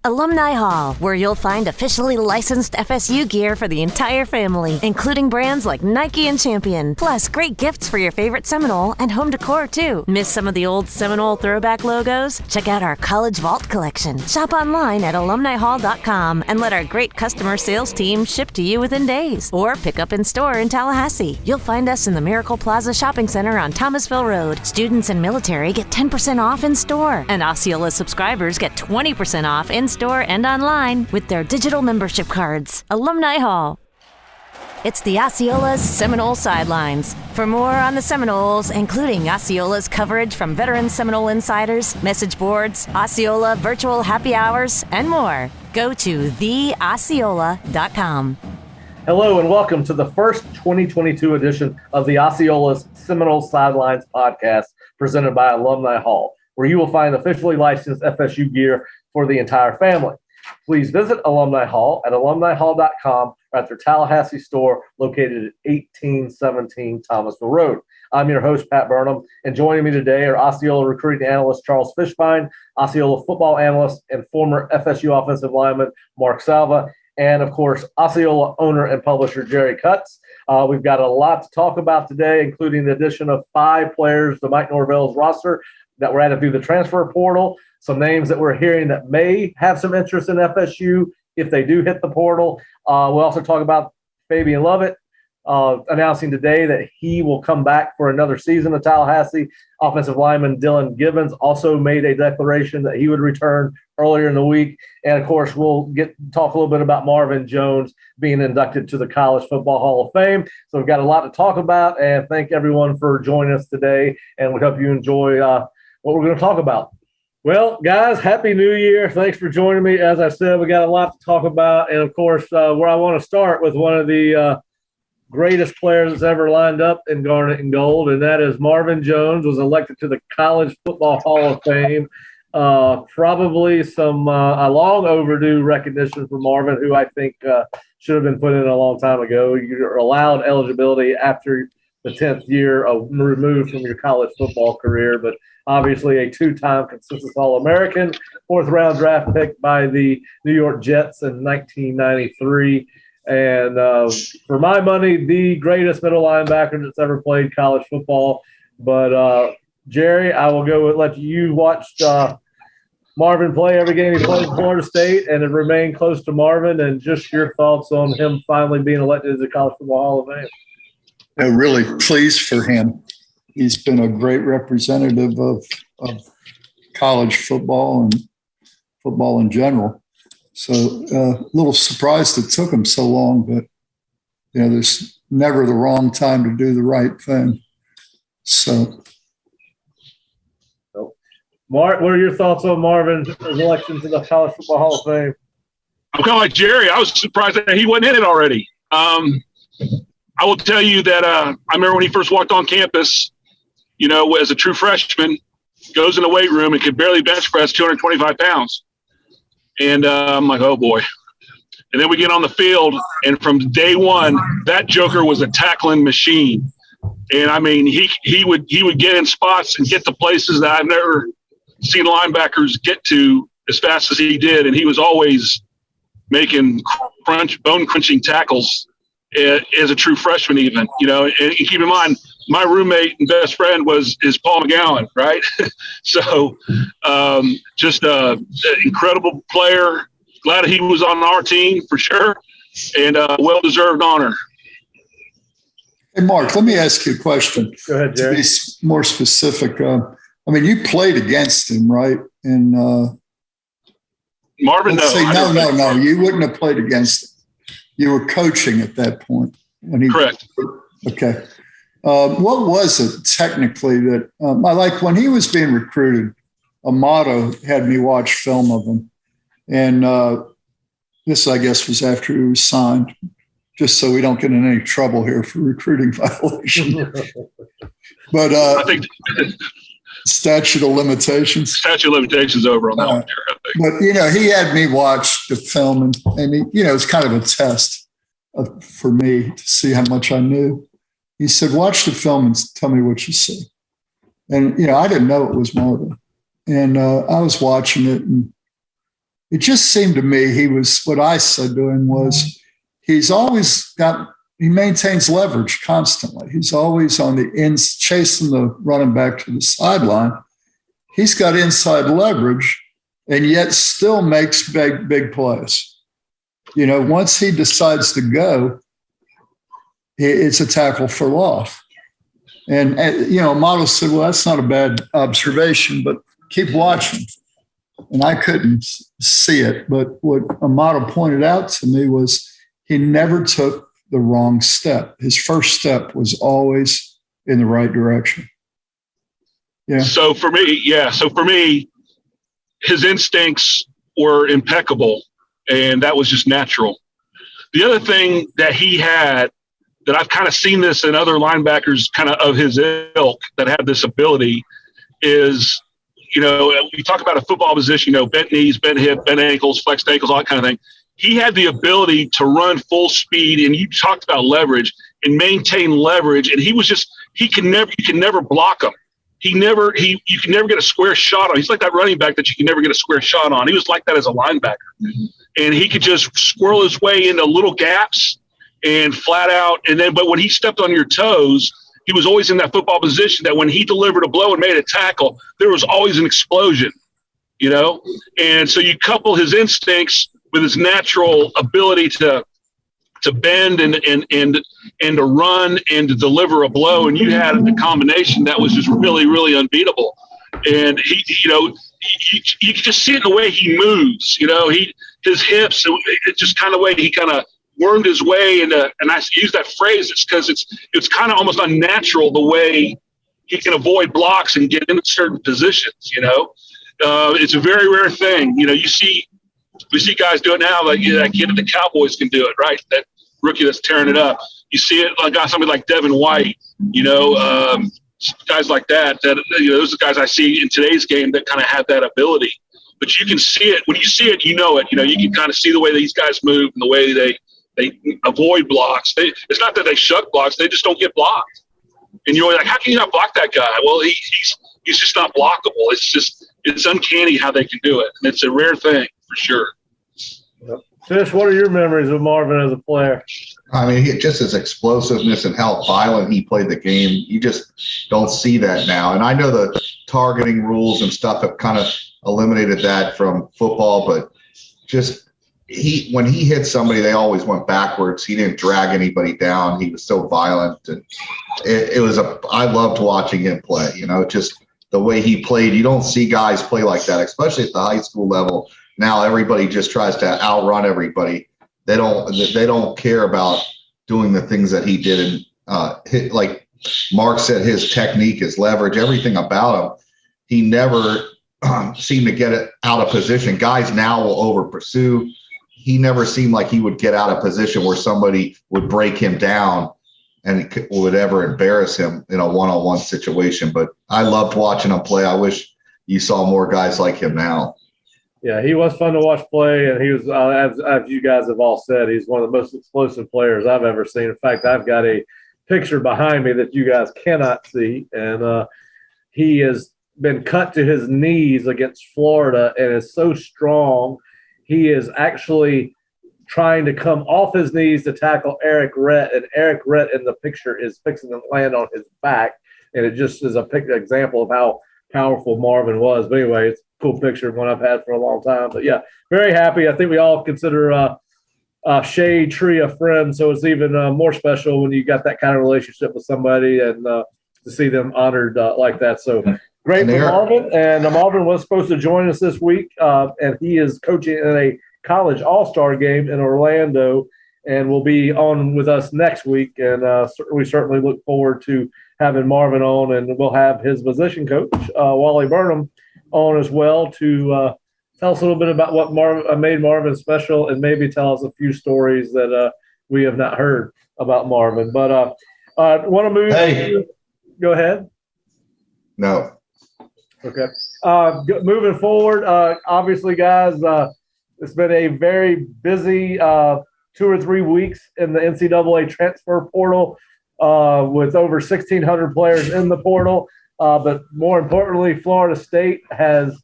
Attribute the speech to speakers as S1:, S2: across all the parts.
S1: Alumni Hall, where you'll find officially licensed FSU gear for the entire family, including brands like Nike and Champion, plus great gifts for your favorite Seminole and home decor too. Miss some of the old Seminole throwback logos? Check out our College Vault collection. Shop online at alumnihall.com and let our great customer sales team ship to you within days, or pick up in store in Tallahassee. You'll find us in the Miracle Plaza Shopping Center on Thomasville Road. Students and military get 10% off in store, and Osceola subscribers get 20% off in store and online with their digital membership cards. Alumni Hall. It's the Osceola Seminoles Sidelines. For more on the Seminoles, including Osceola's coverage from veteran Seminole insiders, message boards, Osceola virtual happy hours, and more, go to theosceola.com.
S2: Hello and welcome to the first 2022 edition of the Osceola's Seminoles Sidelines podcast presented by Alumni Hall, where you will find officially licensed FSU gear for the entire family. Please visit Alumni Hall at alumnihall.com or at their Tallahassee store located at 1817 Thomasville Road. I'm your host, Pat Burnham, and joining me today are Osceola Recruiting Analyst Charles Fishbein, Osceola football analyst and former FSU offensive lineman Mark Salva, and, of course, Osceola owner and publisher Jerry Kutz. We've got a lot to talk about today, including the addition of 5 players to Mike Norvell's roster that were added through the transfer portal, some names that we're hearing that may have some interest in FSU if they do hit the portal. We'll also talk about Fabian Lovett announcing today that he will come back for another season of Tallahassee. Offensive lineman Dylan Givens also made a declaration that he would return earlier in the week. And, of course, we'll talk a little bit about Marvin Jones being inducted to the College Football Hall of Fame. So we've got a lot to talk about, and thank everyone for joining us today, and we hope you enjoy what we're going to talk about. Well, guys, Happy New Year. Thanks for joining me. As I said, we got a lot to talk about. And, of course, where I want to start with one of the greatest players that's ever lined up in Garnet and Gold, and that is Marvin Jones was elected to the College Football Hall of Fame. Probably some a long overdue recognition for Marvin, who I think should have been put in a long time ago. You're allowed eligibility after the 10th year removed from your college football career, but obviously a 2-time consensus All-American, 4th-round draft pick by the New York Jets in 1993. And for my money, the greatest middle linebacker that's ever played college football. But, Jerry, I will go and let you watch Marvin play every game he played at Florida State and have remained close to Marvin, and just your thoughts on him finally being elected as the College Football Hall of Fame.
S3: I'm really pleased for him. He's been a great representative of college football and football in general. So a little surprised it took him so long, but there's never the wrong time to do the right thing. So,
S2: Mark, what are your thoughts on Marvin's election to the College Football Hall of Fame?
S4: I'm kind of like Jerry. I was surprised that he wasn't in it already. I will tell you that I remember when he first walked on campus, as a true freshman, goes in the weight room and could barely bench press 225 pounds. And I'm like, oh, boy. And then we get on the field, and from day one, that joker was a tackling machine. And, I mean, he would get in spots and get to places that I've never seen linebackers get to as fast as he did. And he was always making bone-crunching tackles as a true freshman even, and keep in mind, my roommate and best friend is Paul McGowan, right? So just an incredible player. Glad he was on our team for sure, and well-deserved honor.
S3: Hey, Mark, let me ask you a question.
S2: Go ahead, Jerry.
S3: To be more specific, you played against him, right? And
S4: Marvin,
S3: no, you wouldn't have played against him. You were coaching at that point.
S4: Correct.
S3: Okay. What was it technically that like when he was being recruited, Amato had me watch film of him. And this, I guess, was after he was signed, just so we don't get in any trouble here for recruiting violation. But
S4: I think
S3: statute of limitations.
S4: Statute of limitations over on that one, Jerry, I think.
S3: But, he had me watch the film, and he, it's kind of a test for me to see how much I knew. He said, watch the film and tell me what you see. And, I didn't know it was Marvin. And I was watching it, and, it just seemed to me what I said to him was he maintains leverage constantly. He's always on the ends, chasing the running back to the sideline. He's got inside leverage and yet still makes big plays. Once he decides to go, it's a tackle for loss. And Amato said, well, that's not a bad observation, but keep watching. And I couldn't see it. But what Amato pointed out to me was he never took the wrong step. His first step was always in the right direction. Yeah.
S4: So for me, his instincts were impeccable, and that was just natural. The other thing that he had, that I've kind of seen this in other linebackers kind of his ilk that have this ability, is, we talk about a football position, bent knees, bent hip, bent ankles, flexed ankles, all that kind of thing. He had the ability to run full speed, and you talked about leverage and maintain leverage, and you can never block him. You can never get a square shot on. He's like that running back that you can never get a square shot on. He was like that as a linebacker, and he could just squirrel his way into little gaps and flat out. But when he stepped on your toes, he was always in that football position that when he delivered a blow and made a tackle, there was always an explosion, And so you couple his instincts with his natural ability to bend and to run and to deliver a blow, and you had a combination that was just really, really unbeatable. And he you can just see it in the way he moves. His hips, it's just kind of way he kind of wormed his way into. And I use that phrase, it's because it's kind of almost unnatural the way he can avoid blocks and get into certain positions. It's a very rare thing. We see guys do it now, like that kid at the Cowboys can do it, right? That rookie that's tearing it up. You see it like somebody like Devin White, guys like that. Those are guys I see in today's game that kind of have that ability. But you can see it when you see it, you know it. You can kind of see the way these guys move and the way they avoid blocks. It's not that they shuck blocks; they just don't get blocked. And you're like, how can you not block that guy? Well, he's just not blockable. It's uncanny how they can do it, and it's a rare thing for sure.
S2: Fish, what are your memories of Marvin as a player?
S5: I mean, just his explosiveness and how violent he played the game. You just don't see that now. And I know the targeting rules and stuff have kind of eliminated that from football, but just when he hit somebody, they always went backwards. He didn't drag anybody down. He was so violent. And I loved watching him play, just the way he played. You don't see guys play like that, especially at the high school level. Now everybody just tries to outrun everybody. They don't care about doing the things that he did. And like Mark said, his technique, his leverage, everything about him, he never seemed to get it out of position. Guys now will over pursue. He never seemed like he would get out of position where somebody would break him down and would ever embarrass him in a one-on-one situation. But I loved watching him play. I wish you saw more guys like him now.
S2: Yeah, he was fun to watch play, and he was, as you guys have all said, he's one of the most explosive players I've ever seen. In fact, I've got a picture behind me that you guys cannot see, and he has been cut to his knees against Florida and is so strong. He is actually trying to come off his knees to tackle Eric Rett, and Eric Rett in the picture is fixing to land on his back, and it just is a example of how powerful Marvin was. But anyway, it's a cool picture, one I've had for a long time. But yeah, very happy. I think we all consider Shade Tree a friend, so it's even more special when you got that kind of relationship with somebody and to see them honored like that. So great for Marvin. And Marvin was supposed to join us this week, and he is coaching in a college all-star game in Orlando and will be on with us next week. And we certainly look forward to having Marvin on, and we'll have his position coach, Wally Burnham, on as well to tell us a little bit about what made Marvin special, and maybe tell us a few stories that we have not heard about Marvin. But want to move?
S5: Hey.
S2: Go ahead.
S5: No.
S2: Okay. Moving forward, obviously, guys, it's been a very busy 2 or 3 weeks in the NCAA transfer portal with over 1,600 players in the portal. But more importantly, Florida State has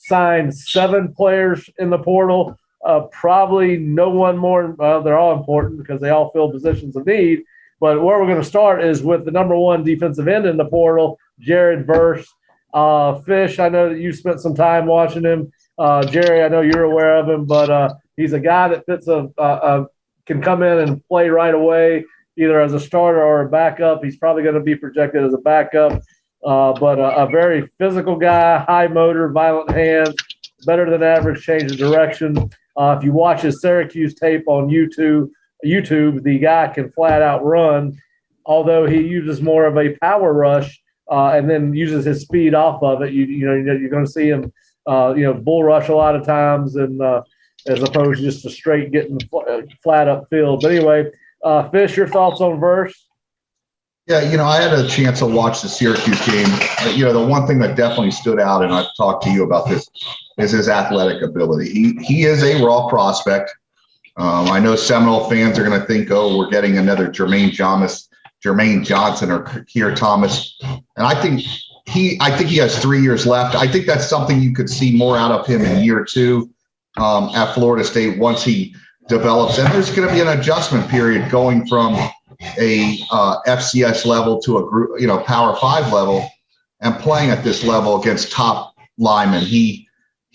S2: signed 7 players in the portal. Probably no one more. They're all important because they all fill positions of need. But where we're going to start is with the number 1 defensive end in the portal, Jared Verse. Fish, I know that you spent some time watching him. Jerry, I know you're aware of him, but he's a guy that fits can come in and play right away, either as a starter or a backup. He's probably going to be projected as a backup, but a very physical guy, high motor, violent hands, better than average change of direction. If you watch his Syracuse tape on YouTube, the guy can flat out run, although he uses more of a power rush and then uses his speed off of it. You're going to see him, bull rush a lot of times, and as opposed to just a straight getting flat up field. But anyway, Fish, your thoughts on Verse?
S5: Yeah, I had a chance to watch the Syracuse game. The one thing that definitely stood out, and I've talked to you about this, is his athletic ability. He is a raw prospect. I know Seminole fans are going to think, we're getting another Jermaine Johnson or Keir Thomas. And I think he has 3 years left. I think that's something you could see more out of him in year 2 at Florida State once he develops. And there's going to be an adjustment period going from a FCS level to a group, Power 5 level, and playing at this level against top linemen. He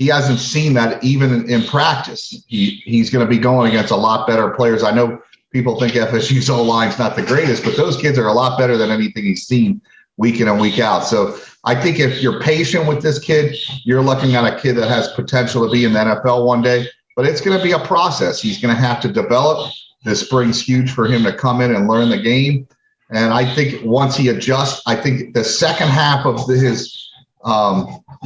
S5: hasn't seen that even in practice. He's going to be going against a lot better players. I know people think FSU's O-line's not the greatest, but those kids are a lot better than anything he's seen week in and week out. So I think if you're patient with this kid, you're looking at a kid that has potential to be in the NFL one day, but it's going to be a process. He's going to have to develop. This spring's huge for him to come in and learn the game. And I think once he adjusts, I think the second half of his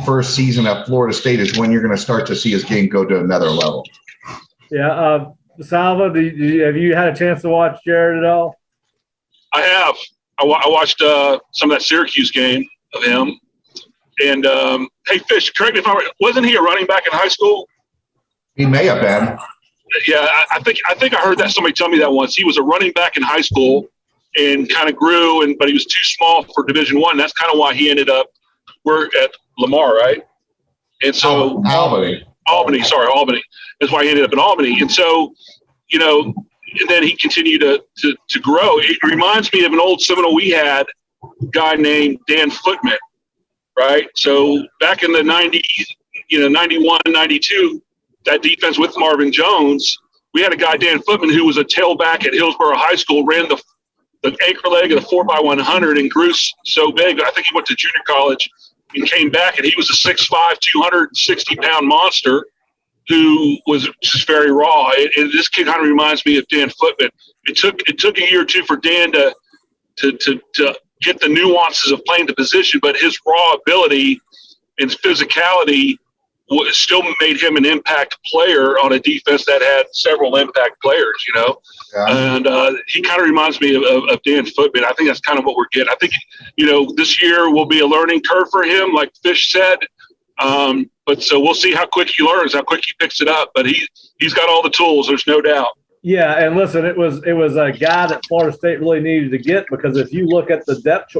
S5: first season at Florida State is when you're going to start to see his game go to another level.
S2: Yeah. Salva, have you had a chance to watch Jared at all?
S4: I have. I watched some of that Syracuse game of him. And, hey, Fish, correct me if I'm right. Wasn't he a running back in high school?
S5: He may have been.
S4: Yeah, I think I heard that somebody tell me that once. He was a running back in high school and kind of grew, but he was too small for Division I. That's kind of why he ended up at Lamar, right? And so Albany. That's why he ended up in Albany. And so, and then he continued to grow. It reminds me of an old Seminole we had, a guy named Dan Footman, right? So back in the 90s, 91, 92, that defense with Marvin Jones, we had a guy, Dan Footman, who was a tailback at Hillsborough High School, ran the anchor leg of the 4x100 and grew so big. I think he went to junior college and came back, and he was a 6'5", 260-pound monster who was just very raw. And this kid kind of reminds me of Dan Footman. It took a year or two for Dan to get the nuances of playing the position, but his raw ability and physicality still made him an impact player on a defense that had several impact players, Yeah. And he kind of reminds me of Dan Footman. I think that's kind of what we're getting. I think, this year will be a learning curve for him, like Fish said. But so we'll see how quick he learns, how quick he picks it up. But he's got all the tools, there's no doubt.
S2: Yeah, and listen, it was a guy that Florida State really needed to get, because if you look at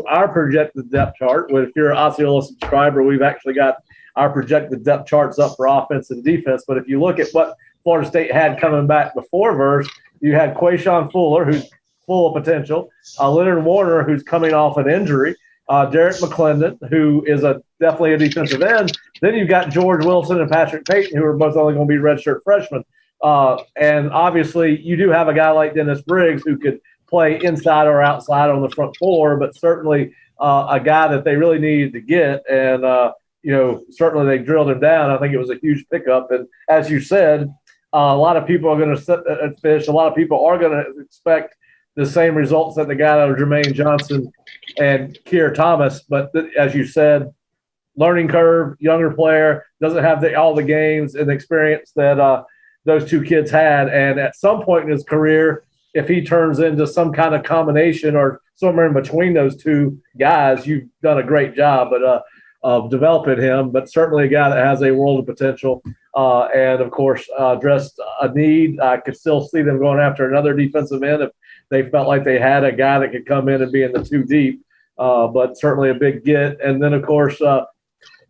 S2: our projected depth chart, if you're an Osceola subscriber, we've actually got our projected depth charts up for offense and defense. But if you look at what Florida State had coming back before Verse, you had Quayshawn Fuller, who's full of potential, Leonard Warner, who's coming off an injury, Derek McClendon, who is definitely a defensive end. Then you've got George Wilson and Patrick Payton, who are both only going to be redshirt freshmen. And obviously you do have a guy like Dennis Briggs who could play inside or outside on the front four, but certainly a guy that they really needed to get. And, certainly they drilled him down. I think it was a huge pickup. And as you said, a lot of people are going to sit at Fish. A lot of people are going to expect the same results that they got out of Jermaine Johnson and Keir Thomas. But as you said, learning curve, younger player, doesn't have all the games and experience that those two kids had. And at some point in his career, if he turns into some kind of combination or somewhere in between those two guys, you've done a great job of developing him. But certainly a guy that has a world of potential. And, of course, addressed a need. I could still see them going after another defensive end if they felt like they had a guy that could come in and be in the two deep. But certainly a big get. And then, of course,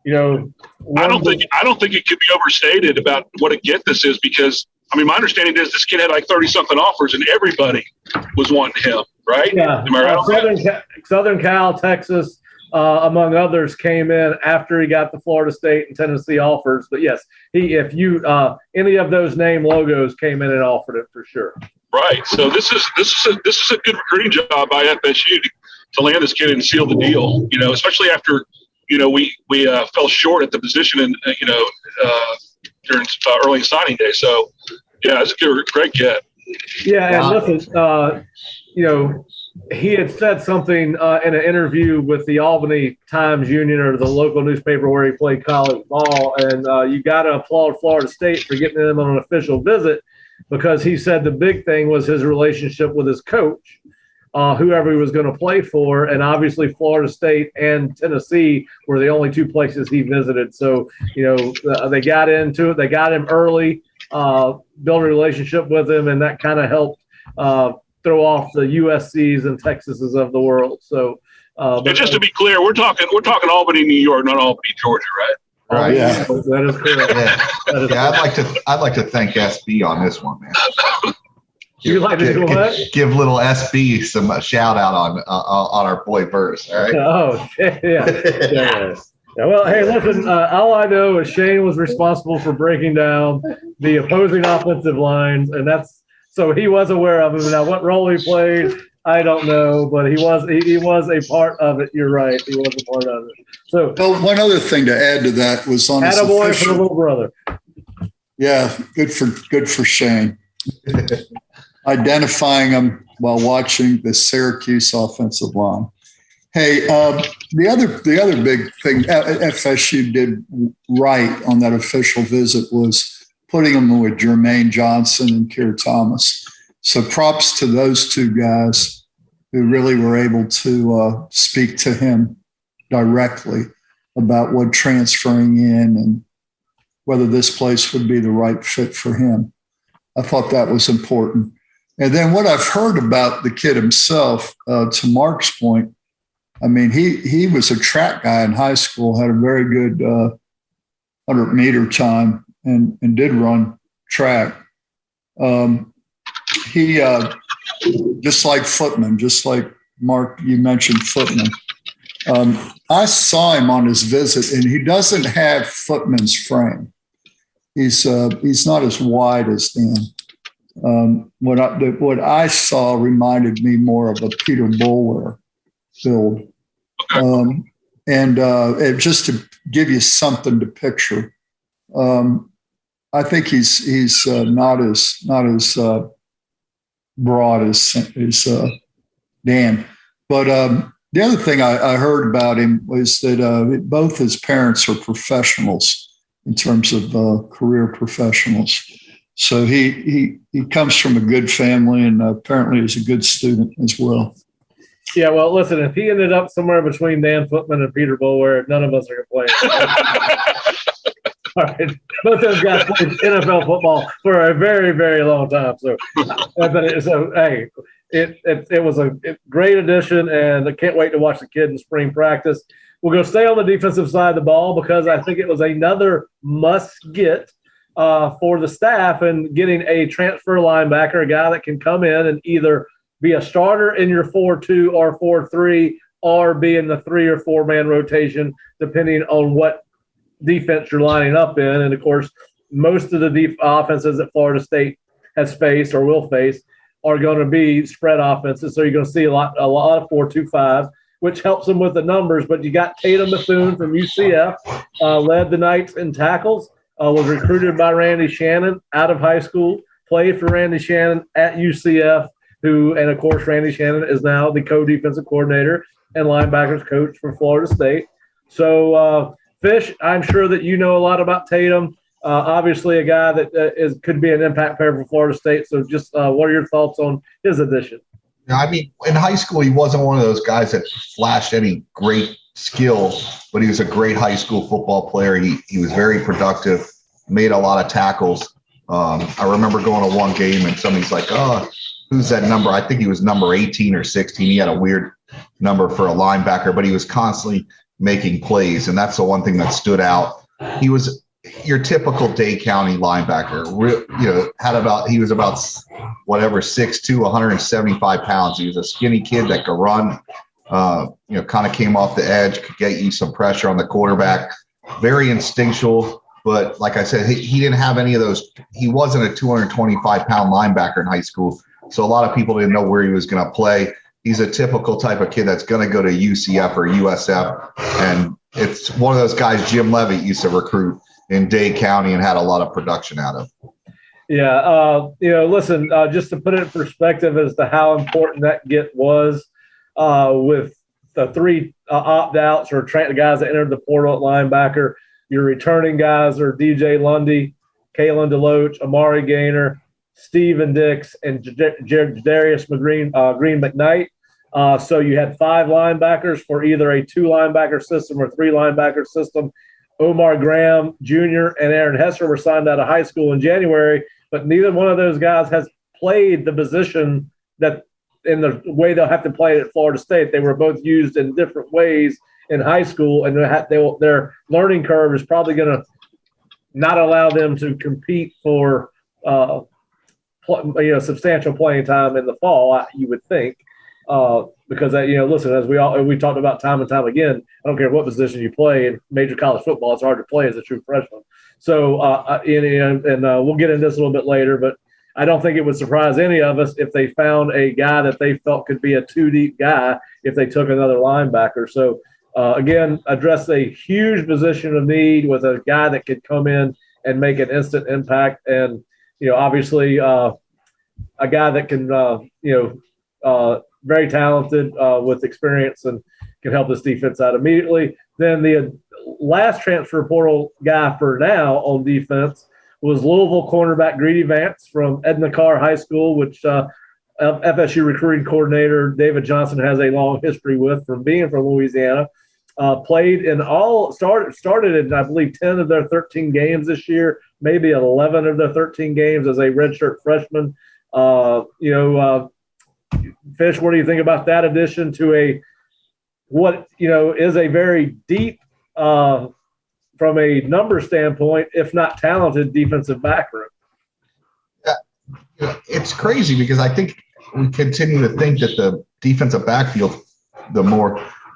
S4: I don't think it could be overstated about what a get this is, because my understanding is this kid had like 30-something offers and everybody was wanting him, right?
S2: Yeah.
S4: Am I right?
S2: Southern Cal, Texas, among others, came in after he got the Florida State and Tennessee offers. But yes, any of those name logos came in and offered it for sure.
S4: Right. So this is a good recruiting job by FSU to land this kid and seal the deal. Especially after we fell short at the position and during early signing day. So yeah, it's a great get.
S2: Yeah, and listen, he had said something in an interview with the Albany Times Union, or the local newspaper where he played college ball, and you got to applaud Florida State for getting him on an official visit, because he said the big thing was his relationship with his coach, whoever he was going to play for, and obviously Florida State and Tennessee were the only two places he visited. So, they got into it. They got him early, built a relationship with him, and that kind of helped throw off the USCs and Texases of the world. So,
S4: but just to be clear, we're talking Albany, New York, not Albany, Georgia, right?
S5: Right.
S3: Yeah.
S2: That is correct.
S5: Yeah. I'd like to thank SB on this one, man.
S2: You like to do what?
S5: Give little SB some shout out on our boy Burris. All right.
S2: Oh, yeah. Well, hey, listen, all I know is Shane was responsible for breaking down the opposing offensive lines, and so he was aware of him. Now, what role he played, I don't know, but he was a part of it. You're right. He was a part of it. So,
S3: one other thing to add to that was on his
S2: attaboy
S3: official,
S2: for the little brother.
S3: Yeah, good for Shane. Identifying him while watching the Syracuse offensive line. Hey, the other big thing FSU did right on that official visit was putting him with Jermaine Johnson and Keir Thomas. So props to those two guys who really were able to speak to him directly about what transferring in and whether this place would be the right fit for him. I thought that was important. And then what I've heard about the kid himself, to Mark's point, he was a track guy in high school, had a very good 100-meter time and did run track. He just like Footman, just like Mark, you mentioned Footman. I saw him on his visit, and he doesn't have Footman's frame. He's not as wide as Dan. What I saw reminded me more of a Peter Boulware build. And just to give you something to picture, I think he's not as broad as Dan. But the other thing I heard about him was that both his parents are professionals in terms of career professionals. So he comes from a good family, and apparently is a good student as well.
S2: Yeah, well, listen, if he ended up somewhere between Dan Footman and Peter Boulware, none of us are complaining. All right. Both those guys played NFL football for a very, very long time. So hey, it was a great addition, and I can't wait to watch the kid in spring practice. We're going to stay on the defensive side of the ball because I think it was another must-get for the staff, and getting a transfer linebacker, a guy that can come in and either be a starter in your 4-2 or 4-3, or be in the 3 or 4 man rotation, depending on what defense you're lining up in. And of course, most of the offenses that Florida State has faced or will face are going to be spread offenses. So you're going to see a lot of 4-2-5, which helps them with the numbers. But you got Tatum Bethune from UCF, led the Knights in tackles, was recruited by Randy Shannon out of high school, played for Randy Shannon at UCF, and of course, Randy Shannon is now the co-defensive coordinator and linebackers coach for Florida State. So, Fish, I'm sure that you know a lot about Tatum. Obviously, a guy that could be an impact player for Florida State. So, just what are your thoughts on his addition?
S5: In high school, he wasn't one of those guys that flashed any great skill, but he was a great high school football player. He was very productive, made a lot of tackles. I remember going to one game and somebody's like, "Oh, who's that number?" I think he was number 18 or 16. He had a weird number for a linebacker, but he was constantly making plays. And that's the one thing that stood out. He was your typical Dade County linebacker. He was about 6'2", 175 pounds. He was a skinny kid that could run, kind of came off the edge, could get you some pressure on the quarterback. Very instinctual. But like I said, he didn't have any of those. He wasn't a 225-pound linebacker in high school. So a lot of people didn't know where he was going to play. He's a typical type of kid that's going to go to UCF or USF. And it's one of those guys Jim Levitt used to recruit in Dade County and had a lot of production out of.
S2: Yeah. Listen, just to put it in perspective as to how important that get was with the 3 opt-outs or the guys that entered the portal at linebacker. Your returning guys are DJ Lundy, Kalen DeLoach, Amari Gaynor, Steven Dix, and Darius Green McKnight. So you had 5 linebackers for either a 2-linebacker system or 3-linebacker system. Omar Graham Jr. and Aaron Hesser were signed out of high school in January, but neither one of those guys has played the position that in the way they'll have to play it at Florida State. They were both used in different ways in high school, and their learning curve is probably going to not allow them to compete for substantial playing time in the fall, you would think, because listen, as we talked about time and time again, I don't care what position you play in major college football, it's hard to play as a true freshman. So we'll get into this a little bit later, but I don't think it would surprise any of us if they found a guy that they felt could be a 2-deep guy if they took another linebacker. So again, address a huge position of need with a guy that could come in and make an instant impact. And, obviously a guy that can, very talented with experience and can help this defense out immediately. Then the last transfer portal guy for now on defense was Louisville cornerback Greedy Vance from Edna Carr High School, which FSU recruiting coordinator David Johnson has a long history with from being from Louisiana. Played in started in, I believe, 10 of their 13 games this year, maybe 11 of their 13 games as a redshirt freshman. Fish, what do you think about that addition to is a very deep, from a number standpoint, if not talented, defensive back room?
S5: It's crazy because I think we continue to think that the defensive backfield, the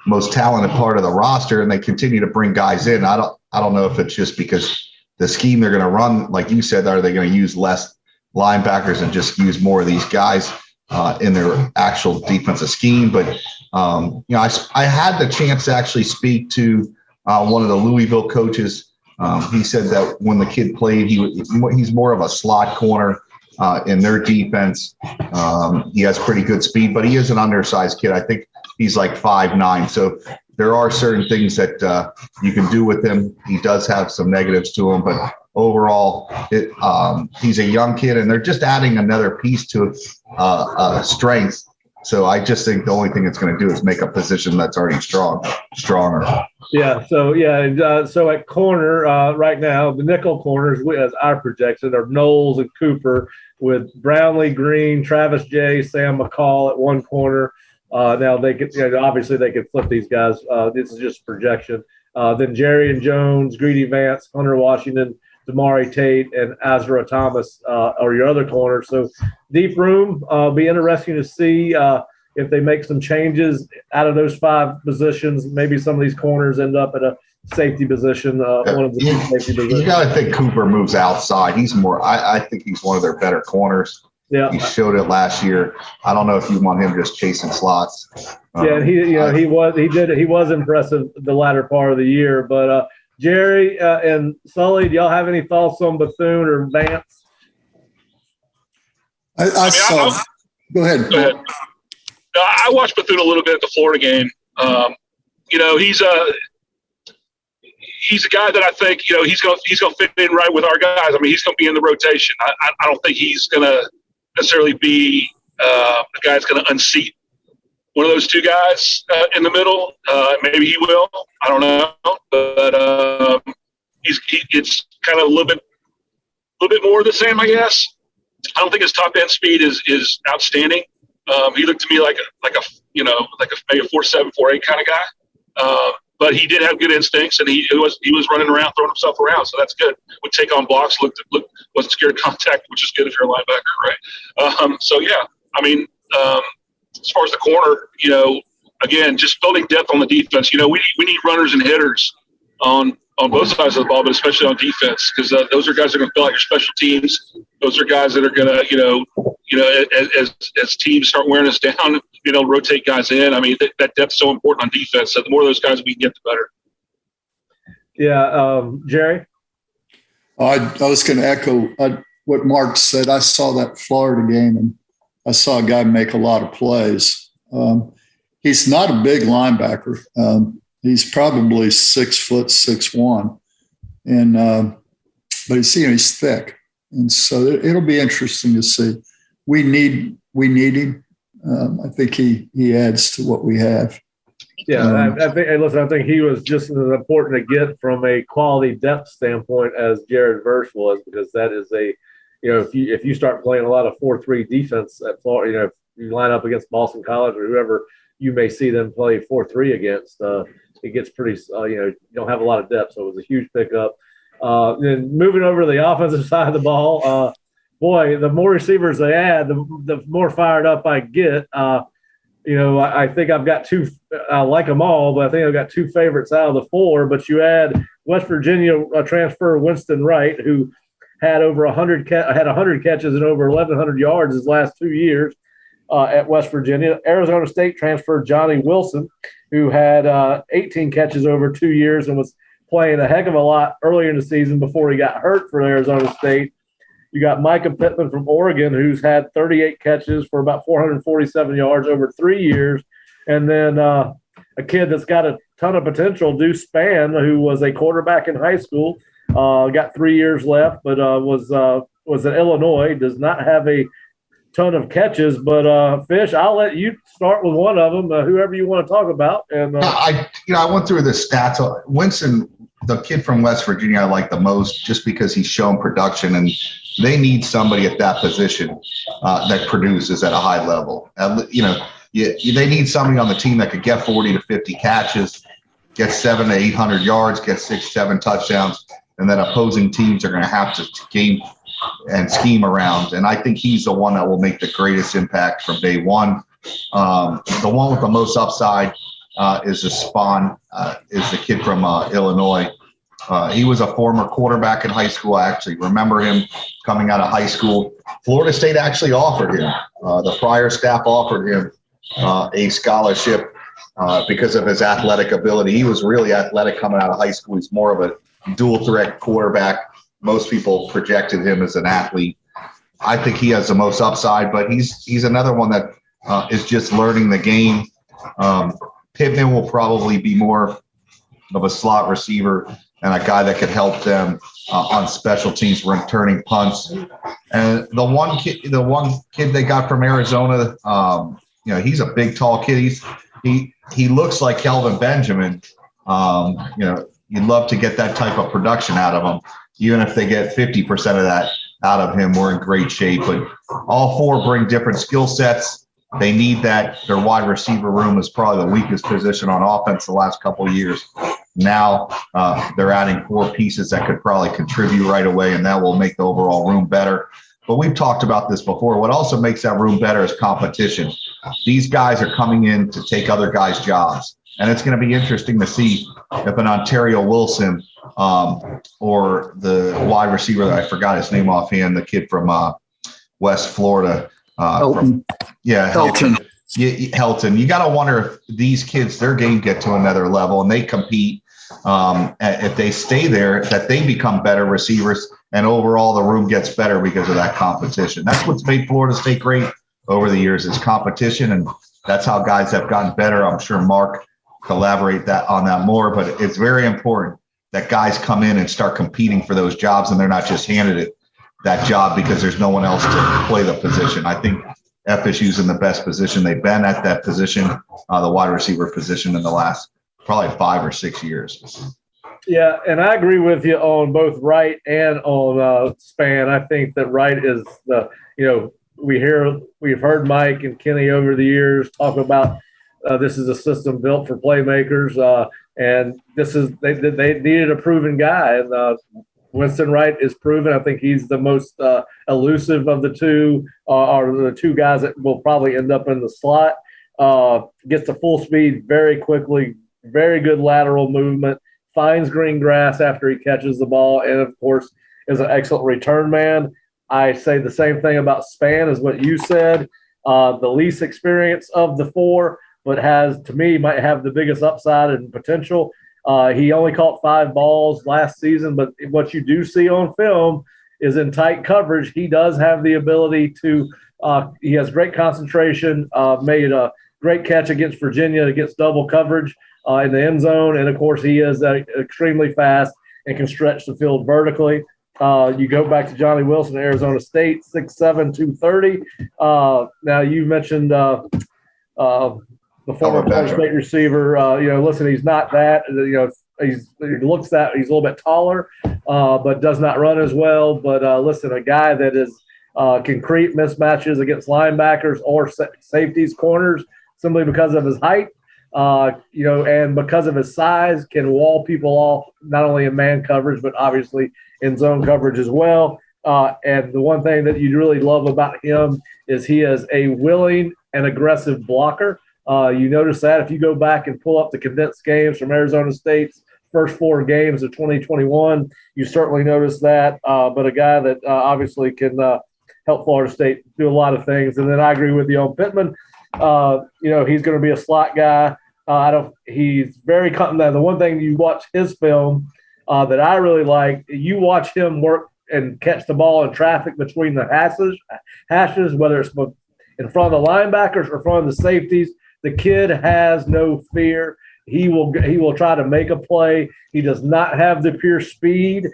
S5: most talented part of the roster, and they continue to bring guys in. I don't know if it's just because the scheme they're going to run, like you said, are they going to use less linebackers and just use more of these guys in their actual defensive scheme? But I had the chance to actually speak to one of the Louisville coaches. He said that when the kid played, he's more of a slot corner in their defense. He has pretty good speed, but he is an undersized kid. I think he's like 5'9". So there are certain things that you can do with him. He does have some negatives to him, but overall, he's a young kid, and they're just adding another piece to strength. So I just think the only thing it's going to do is make a position that's already stronger.
S2: Yeah. So at corner right now, the nickel corners, as our projection, are Knowles and Cooper, with Brownlee, Green, Travis J, Sam McCall at one corner. Now they could, obviously they could flip these guys. This is just projection. Then Jerry and Jones, Greedy Vance, Hunter Washington, Damari Tate, and Azra Thomas are your other corners. So deep room. Be interesting to see if they make some changes out of those 5 positions. Maybe some of these corners end up at a safety position, one of the safety positions.
S5: You got to think Cooper moves outside. He's more. I think he's one of their better corners. Yeah, he showed it last year. I don't know if you want him just chasing slots.
S2: He was impressive the latter part of the year. But Jerry and Sully, do y'all have any thoughts on Bethune or Vance?
S3: Go ahead.
S4: I watched Bethune a little bit at the Florida game. He's a guy that I think he's going to fit in right with our guys. I mean, he's going to be in the rotation. I don't think he's going to necessarily be a guy that's going to unseat one of those 2 guys in the middle. Maybe he will. I don't know, but it's kind of a little bit more of the same, I guess. I don't think his top end speed is outstanding. He looked to me like a maybe a 4.7, 4.8 kind of guy. but he did have good instincts, and he was running around, throwing himself around, so that's good. Would take on blocks, wasn't scared of contact, which is good if you're a linebacker, right? So yeah, I mean, as far as the corner, again, just building depth on the defense. We need runners and hitters on both sides of the ball, but especially on defense, because those are guys that are going to fill out your special teams. Those are guys that are going to, as teams start wearing us down, rotate guys in. I mean, that depth's so important on defense. So the more of those guys we can get, the better.
S2: Yeah, Jerry?
S3: I was going to echo what Mark said. I saw that Florida game, and I saw a guy make a lot of plays. He's not a big linebacker. He's probably 6 foot 6'1", but he's thick, and so it'll be interesting to see. We need him. I think he adds to what we have.
S2: Yeah, I think he was just as important to get from a quality depth standpoint as Jared Verse was, because that is if you start playing a lot of 4-3 defense at Florida, if you line up against Boston College or whoever you may see them play 4-3 against, it gets pretty, you don't have a lot of depth. So it was a huge pickup. Then moving over to the offensive side of the ball, boy, the more receivers they add, the more fired up I get. I think I've got two. I like them all, but I think I've got two favorites out of the four. But you add West Virginia transfer Winston Wright, who had over 100 catches and over 1,100 yards his last 2 years at West Virginia. Arizona State transfer Johnny Wilson, who had 18 catches over 2 years and was playing a heck of a lot earlier in the season before he got hurt for Arizona State. You got Mycah Pittman from Oregon, who's had 38 catches for about 447 yards over 3 years. And then a kid that's got a ton of potential, Duece Spann, who was a quarterback in high school, got 3 years left, but was at Illinois, does not have a ton of catches. But, Fish, I'll let you start with one of them, whoever you want to talk about. And
S5: I went through the stats. Winston, the kid from West Virginia, I like the most just because he's shown production, and they need somebody at that position that produces at a high level. They need somebody on the team that could get 40 to 50 catches, get 700 to 800 yards, get 6-7 touchdowns, and then opposing teams are going to have to game and scheme around. And I think he's the one that will make the greatest impact from day one. The one with the most upside is Spann, is the kid from Illinois. He was a former quarterback in high school. I actually remember him coming out of high school. Florida State actually offered him. The prior staff offered him a scholarship because of his athletic ability. He was really athletic coming out of high school. He's more of a dual threat quarterback. Most people projected him as an athlete. I think he has the most upside, but he's another one that is just learning the game. Pittman will probably be more of a slot receiver and a guy that could help them on special teams, returning punts. And the one kid they got from Arizona, he's a big, tall kid. He looks like Kelvin Benjamin. You'd love to get that type of production out of him. Even if they get 50% of that out of him, we're in great shape. But all four bring different skill sets. They need that. Their wide receiver room is probably the weakest position on offense the last couple of years. Now they're adding 4 pieces that could probably contribute right away, and that will make the overall room better. But we've talked about this before. What also makes that room better is competition. These guys are coming in to take other guys' jobs. And it's going to be interesting to see if an Ontario Wilson or the wide receiver that I forgot his name offhand, the kid from West Florida. Helton. Helton. You got to wonder if these kids, their game get to another level and they compete. If they stay there, that they become better receivers, and overall the room gets better because of that competition. That's what's made Florida State great over the years, is competition, and that's how guys have gotten better. I'm sure Mark collaborate on that more, but it's very important that guys come in and start competing for those jobs, and they're not just handed that job because there's no one else to play the position. I think FSU's in the best position they've been at that position, the wide receiver position, in the last probably 5 or 6 years.
S2: Yeah, and I agree with you on both Wright and on Spann. I think that Wright is we've heard Mike and Kenny over the years talk about this is a system built for playmakers, And they needed a proven guy, and Winston Wright is proven. I think he's the most elusive of the two, or the two guys that will probably end up in the slot. Gets to full speed very quickly, very good lateral movement, finds green grass after he catches the ball, and, of course, is an excellent return man. I say the same thing about Spann as what you said. The least experience of the four, but might have the biggest upside and potential. He only caught 5 balls last season, but what you do see on film is in tight coverage, he does have the ability to he has great concentration, made a great catch against Virginia against double coverage in the end zone. And, of course, he is extremely fast and can stretch the field vertically. You go back to Johnny Wilson at Arizona State, 6'7", 230. Now, you mentioned the former Florida State receiver. Listen, he's not that. He's a little bit taller, but does not run as well. But listen, a guy that is can create mismatches against linebackers or safeties, corners, simply because of his height. And because of his size, can wall people off not only in man coverage, but obviously in zone coverage as well. And the one thing that you really love about him is he is a willing and aggressive blocker. You notice that if you go back and pull up the condensed games from Arizona State's first 4 games of 2021, you certainly notice that. But a guy that obviously can help Florida State do a lot of things. And then I agree with you on Pittman. He's going to be a slot guy. He's very now, the one thing you watch his film that I really like, you watch him work and catch the ball in traffic between the hashes, whether it's in front of the linebackers or in front of the safeties. The kid has no fear. He will try to make a play. He does not have the pure speed,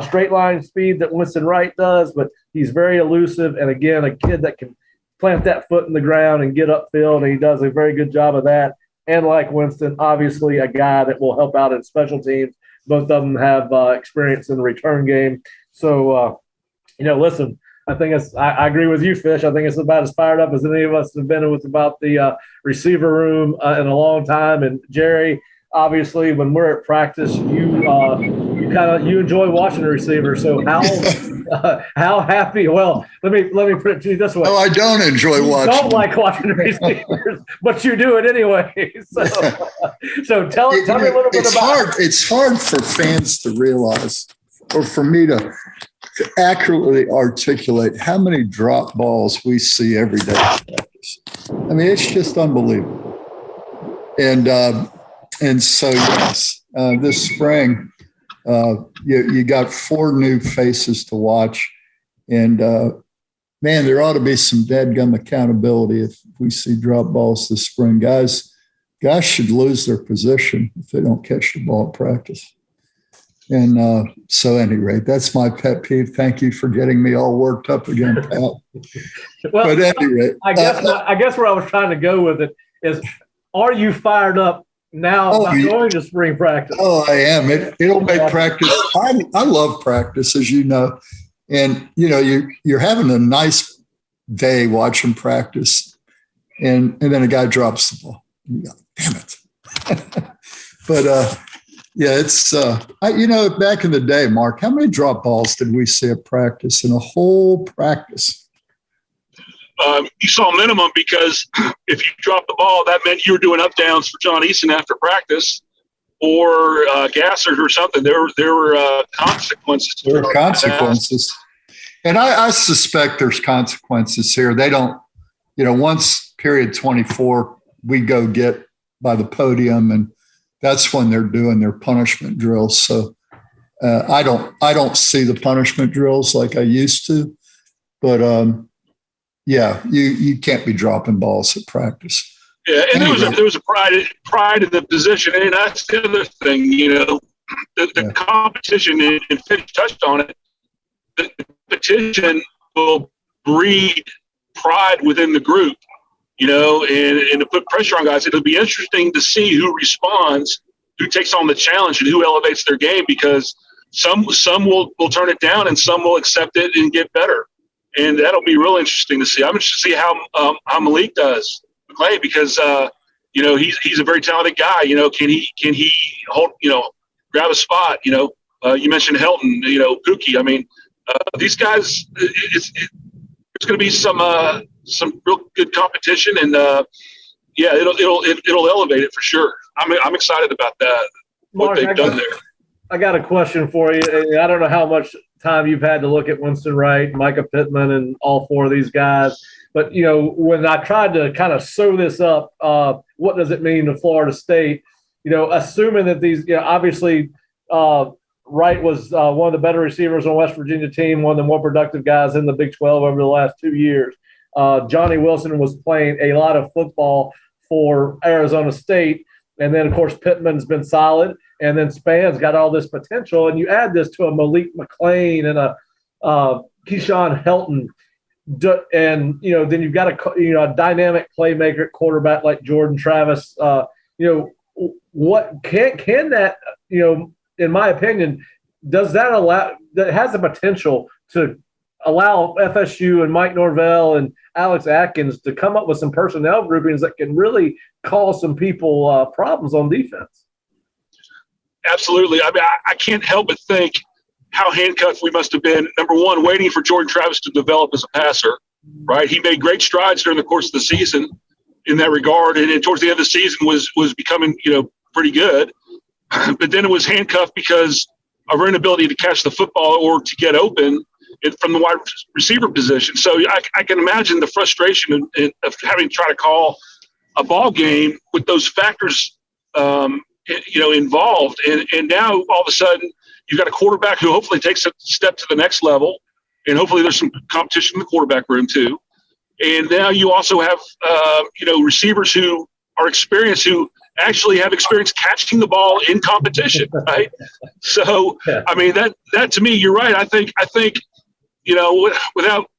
S2: straight line speed that Winston Wright does, but he's very elusive. And again, a kid that can plant that foot in the ground and get upfield, and he does a very good job of that. And like Winston, obviously a guy that will help out in special teams. Both of them have experience in the return game. So, listen, I think I agree with you, Fish. I think it's about as fired up as any of us have been with about the receiver room in a long time. And Jerry, obviously, when we're at practice, you enjoy watching the receiver. So how happy? Well, let me put it to you this way.
S3: Oh, I don't enjoy watching.
S2: Don't like watching the receivers, but you do it anyway. So tell me a little bit about.
S3: It's hard for fans to realize, or for me to accurately articulate how many drop balls we see every day in practice. I mean, it's just unbelievable. And so yes, this spring. You got 4 new faces to watch, and man, there ought to be some dadgum accountability if we see drop balls this spring. Guys should lose their position if they don't catch the ball at practice. And so, at any rate, that's my pet peeve. Thank you for getting me all worked up again, Pat.
S2: Well,
S3: but at any rate,
S2: I guess where I was trying to go with it is, are you fired up now about going to spring practice?
S3: Oh, I am. It'll make practice. I love practice, as you know. And, you're having a nice day watching practice, and then a guy drops the ball. You go, damn it. But, it's, back in the day, Mark, how many drop balls did we see at practice in a whole practice?
S4: You saw minimum, because if you dropped the ball, that meant you were doing up downs for John Easton after practice, or gassers or something. There were consequences.
S3: There were consequences. And I suspect there's consequences here. They don't, once period 24, we go get by the podium, and that's when they're doing their punishment drills. So I don't see the punishment drills like I used to, but you can't be dropping balls at practice.
S4: Yeah, and there was a pride in the position, and that's the other thing. The competition, and Fitch touched on it. The competition will breed pride within the group, and to put pressure on guys. It'll be interesting to see who responds, who takes on the challenge, and who elevates their game, because some will turn it down, and some will accept it and get better. And that'll be real interesting to see. I'm interested to see how Malik does, McClay, because he's a very talented guy. Can he hold, grab a spot? You mentioned Helton, Pookie. I mean, these guys, there's going to be some real good competition, and it'll elevate it for sure. I'm excited about that.
S2: Mark,
S4: what they've done there.
S2: I got a question for you. I don't know how much time you've had to look at Winston Wright, Mycah Pittman, and all four of these guys. But, when I tried to kind of sew this up, what does it mean to Florida State? Assuming that these, obviously Wright was one of the better receivers on West Virginia team, one of the more productive guys in the Big 12 over the last 2 years. Johnny Wilson was playing a lot of football for Arizona State. And then, of course, Pittman's been solid. And then Spann's got all this potential. And you add this to a Malik McClain and a Keyshawn Helton. And, then you've got a dynamic playmaker at quarterback like Jordan Travis. What can that, in my opinion, does that allow – that has the potential to allow FSU and Mike Norvell and Alex Atkins to come up with some personnel groupings that can really cause some people problems on defense?
S4: Absolutely. I mean, I can't help but think how handcuffed we must have been, number one, waiting for Jordan Travis to develop as a passer, right? He made great strides during the course of the season in that regard, and towards the end of the season was becoming, pretty good. But then it was handcuffed because of our inability to catch the football or to get open from the wide receiver position. So I can imagine the frustration of having to try to call a ball game with those factors, involved. And now all of a sudden you've got a quarterback who hopefully takes a step to the next level, and hopefully there's some competition in the quarterback room too. And now you also have, receivers who are experienced, who actually have experience catching the ball in competition, right? So,
S2: yeah.
S4: I mean, that to me, you're right. I think, without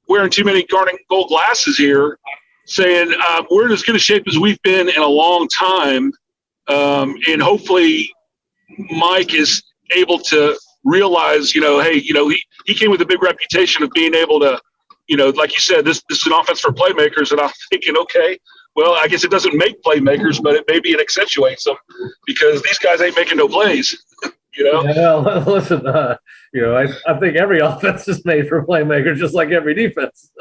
S4: wearing too many garnet gold glasses here, saying we're in as good a shape as we've been in a long time. And hopefully Mike is able to realize, he came with a big reputation of being able to, like you said, this is an offense for playmakers. And I'm thinking, okay, well, I guess it doesn't make playmakers, but maybe it accentuates them, because these guys ain't making no plays.
S2: Yeah, listen, I think every offense is made for playmakers, just like every defense.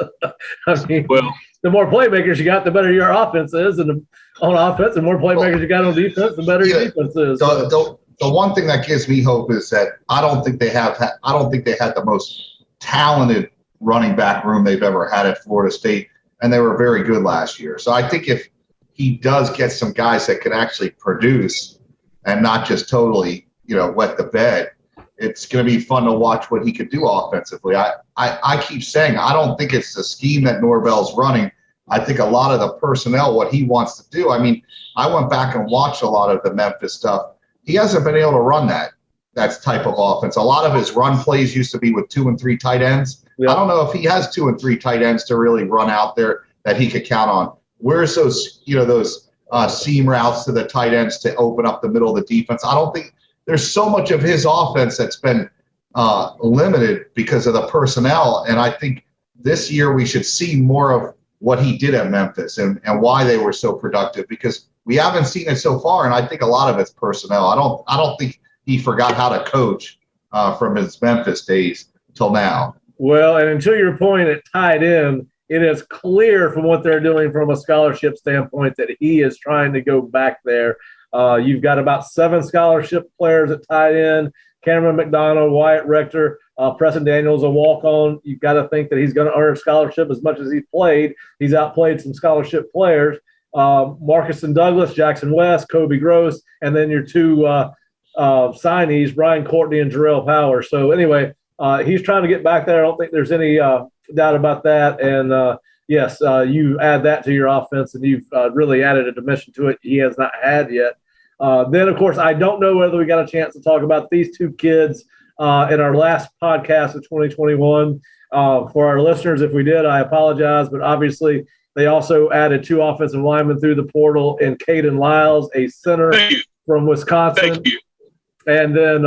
S2: I mean,
S4: well,
S2: the more playmakers you got, the better your offense is, and on offense, the more playmakers you got on defense, the better your defense is.
S5: The one thing that gives me hope is that I don't think they had the most talented running back room they've ever had at Florida State, and they were very good last year. So I think if he does get some guys that can actually produce and not just totally, wet the bed, it's going to be fun to watch what he could do offensively. I keep saying I don't think it's the scheme that Norvell's running. I think a lot of the personnel, what he wants to do. I mean, I went back and watched a lot of the Memphis stuff. He hasn't been able to run that type of offense. A lot of his run plays used to be with 2 and 3 tight ends. Yeah. I don't know if he has 2 and 3 tight ends to really run out there that he could count on. Where's those seam routes to the tight ends to open up the middle of the defense? I don't think there's so much of his offense that's been limited because of the personnel. And I think this year we should see more of what he did at Memphis and why they were so productive, because we haven't seen it so far. And I think a lot of it's personnel. I don't think he forgot how to coach from his Memphis days till now.
S2: Well, and until your point at tight end, it is clear from what they're doing from a scholarship standpoint that he is trying to go back there. You've got about 7 scholarship players at tight end: Cameron McDonald, Wyatt Rector, Preston Daniels, a walk-on. You've got to think that he's going to earn a scholarship as much as he's played. He's outplayed some scholarship players. Marcus and Douglas, Jackson West, Kobe Gross, and then your 2 signees, Brian Courtney and Jarrell Power. So anyway, he's trying to get back there. I don't think there's any doubt about that. And yes, you add that to your offense, and you've really added a dimension to it he has not had yet. Then, of course, I don't know whether we got a chance to talk about these 2 kids in our last podcast of 2021. For our listeners, if we did, I apologize. But obviously, they also added 2 offensive linemen through the portal in Kayden Lyles, a center from Wisconsin.
S4: Thank you.
S2: And then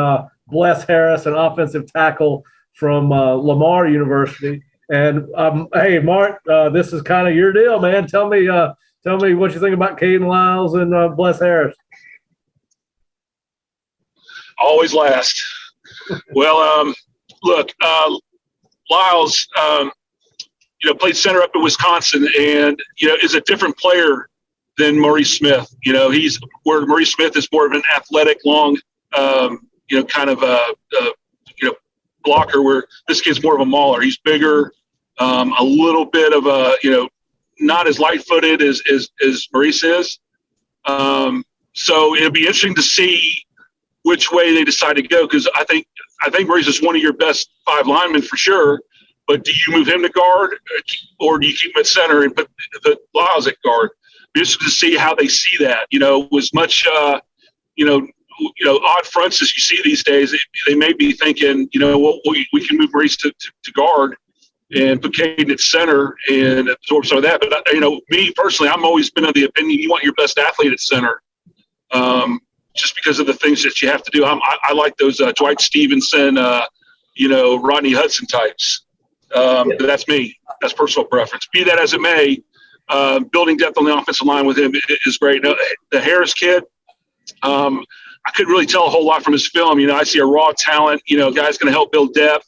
S2: Bless Harris, an offensive tackle from Lamar University. And, hey, Mark, this is kind of your deal, man. Tell me Tell me what you think about Kayden, Lyles, and Bless Harris.
S4: Always last. Well, look, Lyles, played center up in Wisconsin, and is a different player than Maurice Smith. Where Maurice Smith is more of an athletic, long, kind of a blocker. Where this kid's more of a mauler. He's bigger, a little bit of a not as light-footed as Maurice is. So it'll be interesting to see which way they decide to go, because I think Maurice is one of your best 5 linemen for sure. But do you move him to guard, or do you keep him at center and put the Lyles at guard? Be interested to see how they see that. As much odd fronts as you see these days, they may be thinking, we can move Maurice to guard and put Kayden at center and absorb some of that. But me personally, I'm always been of the opinion you want your best athlete at center. Just because of the things that you have to do. I like those Dwight Stevenson, Rodney Hudson types. But that's me. That's personal preference. Be that as it may, building depth on the offensive line with him is great. Now, the Harris kid, I couldn't really tell a whole lot from his film. I see a raw talent, guy's going to help build depth.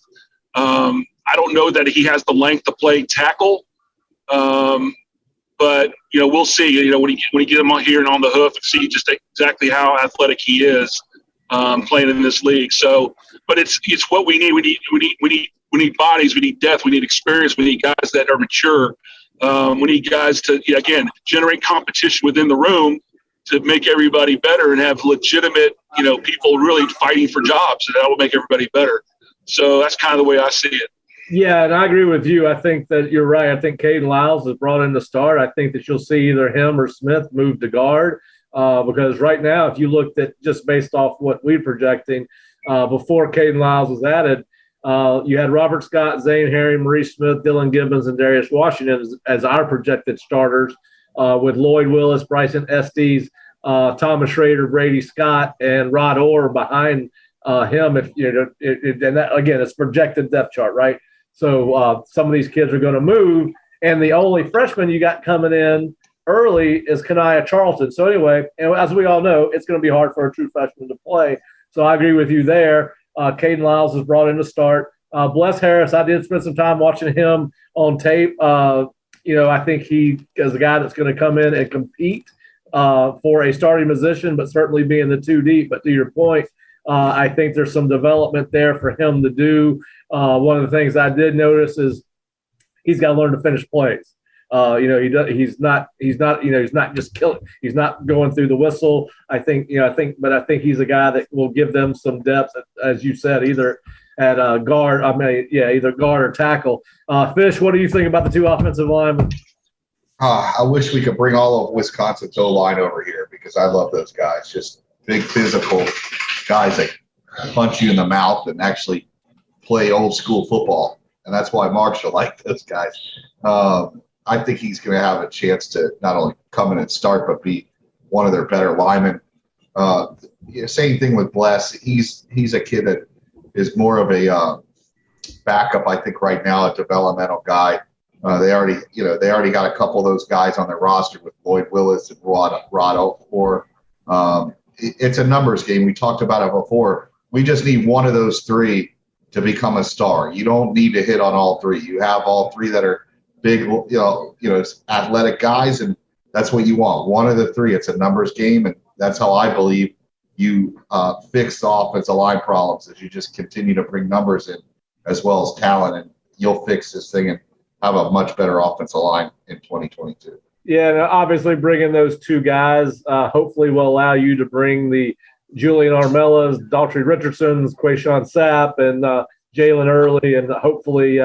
S4: I don't know that he has the length to play tackle. But we'll see. When you get him on here and on the hoof, and see just exactly how athletic he is playing in this league. So, but it's what we need. We need bodies. We need depth. We need experience. We need guys that are mature. We need guys to again generate competition within the room to make everybody better and have legitimate people really fighting for jobs, and that will make everybody better. So that's kind of the way I see it.
S2: Yeah, and I agree with you. I think that you're right. I think Kayden Lyles is brought in to start. I think that you'll see either him or Smith move to guard because right now, if you looked at just based off what we're projecting, before Kayden Lyles was added, you had Robert Scott, Zane Herring, Maurice Smith, Dylan Gibbons, and Darius Washington as our projected starters, with Lloyd Willis, Bryson Estes, Thomas Schrader, Brady Scott, and Rod Orr behind him. And that again, it's projected depth chart, right? So some of these kids are going to move, and the only freshman you got coming in early is Kania Charlton. So anyway, and as we all know, it's going to be hard for a true freshman to play. So I agree with you there. Kayden Lyles was brought in to start. Bless Harris, I did spend some time watching him on tape. I think he is a guy that's going to come in and compete for a starting position, but certainly being the 2 deep. But to your point, I think there's some development there for him to do. One of the things I did notice is he's got to learn to finish plays. He's not just killing. He's not going through the whistle. I think he's a guy that will give them some depth, as you said, either at guard. Either guard or tackle. Fish, what do you think about the 2 offensive linemen?
S5: I wish we could bring all of Wisconsin's O-line over here because I love those guys. Just big physical guys that punch you in the mouth and actually play old school football. And that's why Marshall liked those guys. I think he's going to have a chance to not only come in and start, but be one of their better linemen. Same thing with Bless. He's a kid that is more of a backup, I think, right now, a developmental guy. They already got a couple of those guys on their roster with Lloyd Willis and Rod Orr. It's a numbers game. We talked about it before. We just need one of those 3 to become a star. You don't need to hit on all 3. You have all 3 that are big, athletic guys, and that's what you want. One of the 3. It's a numbers game, and that's how I believe you fix the offensive line problems. As you just continue to bring numbers in as well as talent, and you'll fix this thing and have a much better offensive line in 2022.
S2: Yeah, and obviously bringing those 2 guys hopefully will allow you to bring the Julian Armellas, Daltrey Richardsons, Quayshawn Sapp, and Jalen Early, and hopefully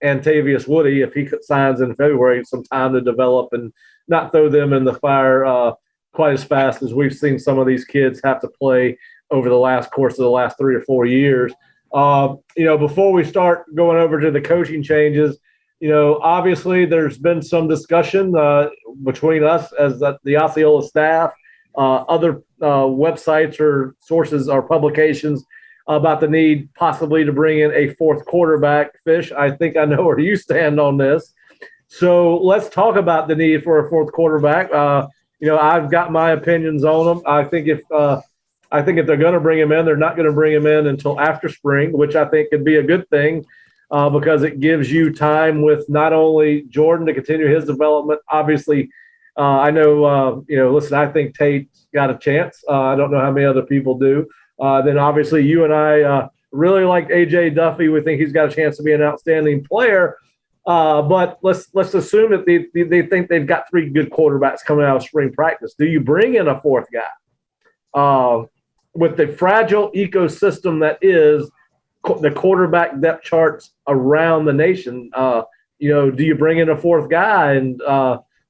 S2: Antavius Woody, if he signs in February, some time to develop and not throw them in the fire quite as fast as we've seen some of these kids have to play over the course of the last 3 or 4 years. Before we start going over to the coaching changes, obviously there's been some discussion between us as the Osceola staff, other websites or sources or publications about the need possibly to bring in a 4th quarterback. Fish, I think I know where you stand on this. So let's talk about the need for a fourth quarterback. I've got my opinions on them. I think if they're going to bring him in, they're not going to bring him in until after spring, which I think could be a good thing because it gives you time with not only Jordan to continue his development. Obviously, I know, listen, I think Tate's got a chance. I don't know how many other people do. Then obviously you and I really like A.J. Duffy. We think he's got a chance to be an outstanding player. But let's assume that they think they've got three good quarterbacks coming out of spring practice. Do you bring in a fourth guy? With the fragile ecosystem that is the quarterback depth charts around the nation, do you bring in a fourth guy? And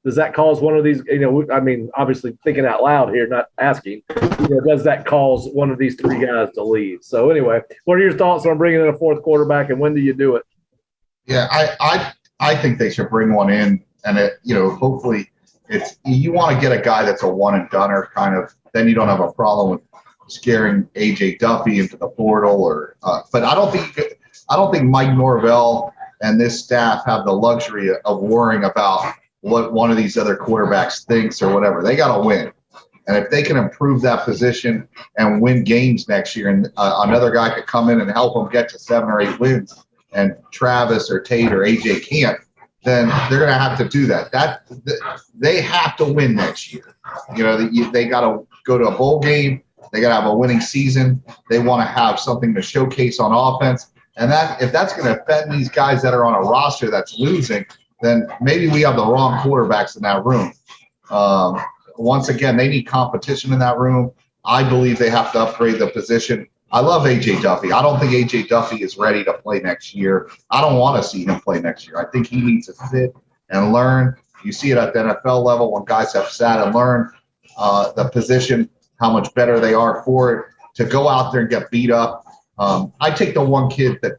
S2: does that cause one of these, obviously thinking out loud here, not asking, does that cause one of these three guys to leave? So anyway, what are your thoughts on bringing in a fourth quarterback and when do you do it?
S5: Yeah, I think they should bring one in, and hopefully you want to get a guy that's a one and doneer kind of. Then you don't have a problem with scaring A.J. Duffy into the portal, but I don't think Mike Norvell and this staff have the luxury of worrying about what one of these other quarterbacks thinks or whatever. They got to win, and if they can improve that position and win games next year, and another guy could come in and help them get to 7 or 8 wins. And Travis or Tate or AJ can't, then they're going to have to do that. They have to win next year. They got to go to a bowl game. They got to have a winning season. They want to have something to showcase on offense. And if that's going to offend these guys that are on a roster that's losing, then maybe we have the wrong quarterbacks in that room. Once again, they need competition in that room. I believe they have to upgrade the position. I love A.J. Duffy. I don't think A.J. Duffy is ready to play next year. I don't want to see him play next year. I think he needs to sit and learn. You see it at the NFL level when guys have sat and learned the position, how much better they are for it, to go out there and get beat up. I take the one kid that,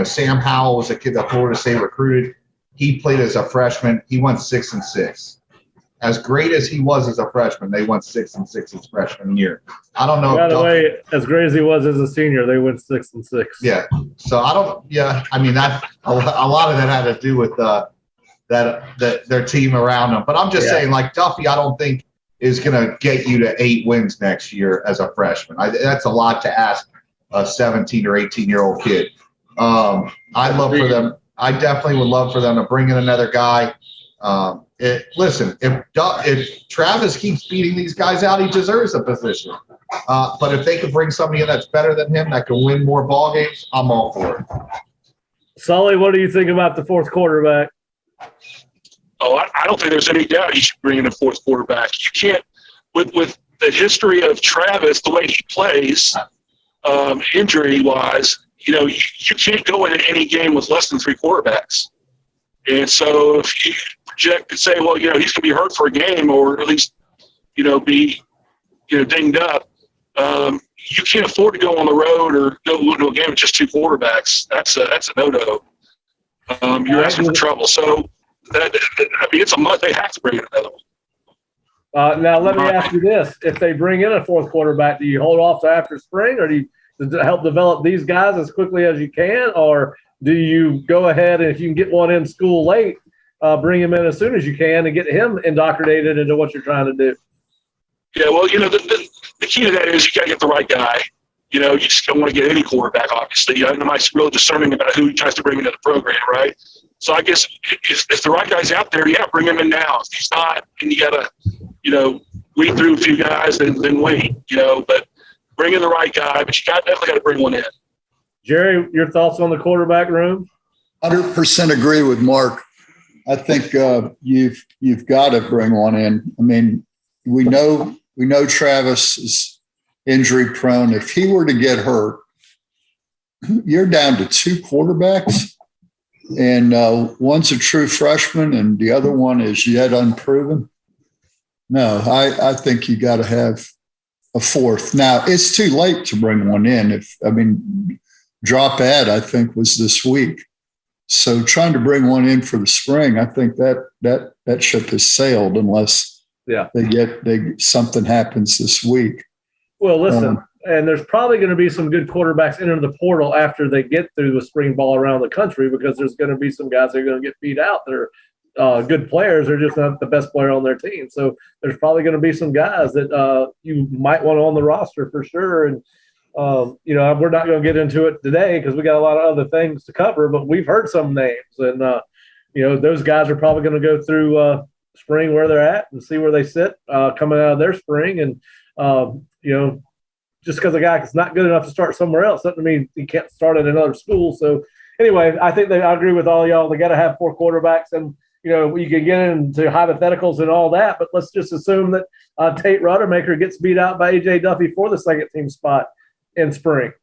S5: Sam Howell was a kid that Florida State recruited. He played as a freshman. He went 6-6. As great as he was as a freshman, they went 6-6 his freshman year. I don't know.
S2: By the way, as great as he was as a senior, they went 6-6.
S5: Yeah. So I don't. Yeah. I mean, that a lot of that had to do with their team around them. But I'm just saying, like Duffy, I don't think is going to get you to 8 wins next year as a freshman. That's a lot to ask a 17 or 18-year-old kid. I'd love for them. I definitely would love for them to bring in another guy. Listen, if Travis keeps beating these guys out, he deserves a position. But if they could bring somebody in that's better than him, that can win more ball games, I'm all for it.
S2: Sully, what do you think about the fourth quarterback?
S4: Oh, I don't think there's any doubt he should bring in a fourth quarterback. You can't, with the history of Travis, the way he plays, injury-wise, you can't go into any game with less than 3 quarterbacks. And so if you project and say, well, he's going to be hurt for a game or at least, be, dinged up, you can't afford to go on the road or go into a game with just 2 quarterbacks. That's a no-no. You're asking for trouble. So, it's a must. They have to bring in another one.
S2: Now, let me ask you this. If they bring in a fourth quarterback, do you hold off to after spring or do you help develop these guys as quickly as you can, or do you go ahead and if you can get one in school late, bring him in as soon as you can and get him indoctrinated into what you're trying to do?
S4: Yeah, well, the key to that is you got to get the right guy. You just don't want to get any quarterback, obviously. Somebody's real discerning about who he tries to bring into the program, right? So I guess if the right guy's out there, bring him in now. If he's not, then you got to, weed through a few guys and then wait, But bring in the right guy, but you definitely got to bring one in.
S2: Jerry, your thoughts on the quarterback room?
S3: 100% agree with Mark. I think you've got to bring one in. I mean, we know Travis is injury prone. If he were to get hurt, you're down to 2 quarterbacks, and one's a true freshman, and the other one is yet unproven. No, I think you got to have a fourth. Now, it's too late to bring one in. Drop Ed, I think, was this week. So trying to bring one in for the spring, I think that ship has sailed unless something happens this week.
S2: Well, listen, and there's probably going to be some good quarterbacks enter the portal after they get through the spring ball around the country because there's going to be some guys that are going to get beat out that are good players. They're just not the best player on their team. So there's probably going to be some guys that you might want on the roster for sure. And, we're not going to get into it today because we got a lot of other things to cover, but we've heard some names. And, those guys are probably going to go through spring where they're at and see where they sit coming out of their spring. And, just because a guy is not good enough to start somewhere else doesn't mean he can't start at another school. So, anyway, I think I agree with all y'all. They got to have 4 quarterbacks, and you can get into hypotheticals and all that, but let's just assume that Tate Ruddermaker gets beat out by AJ Duffy for the second team spot in spring,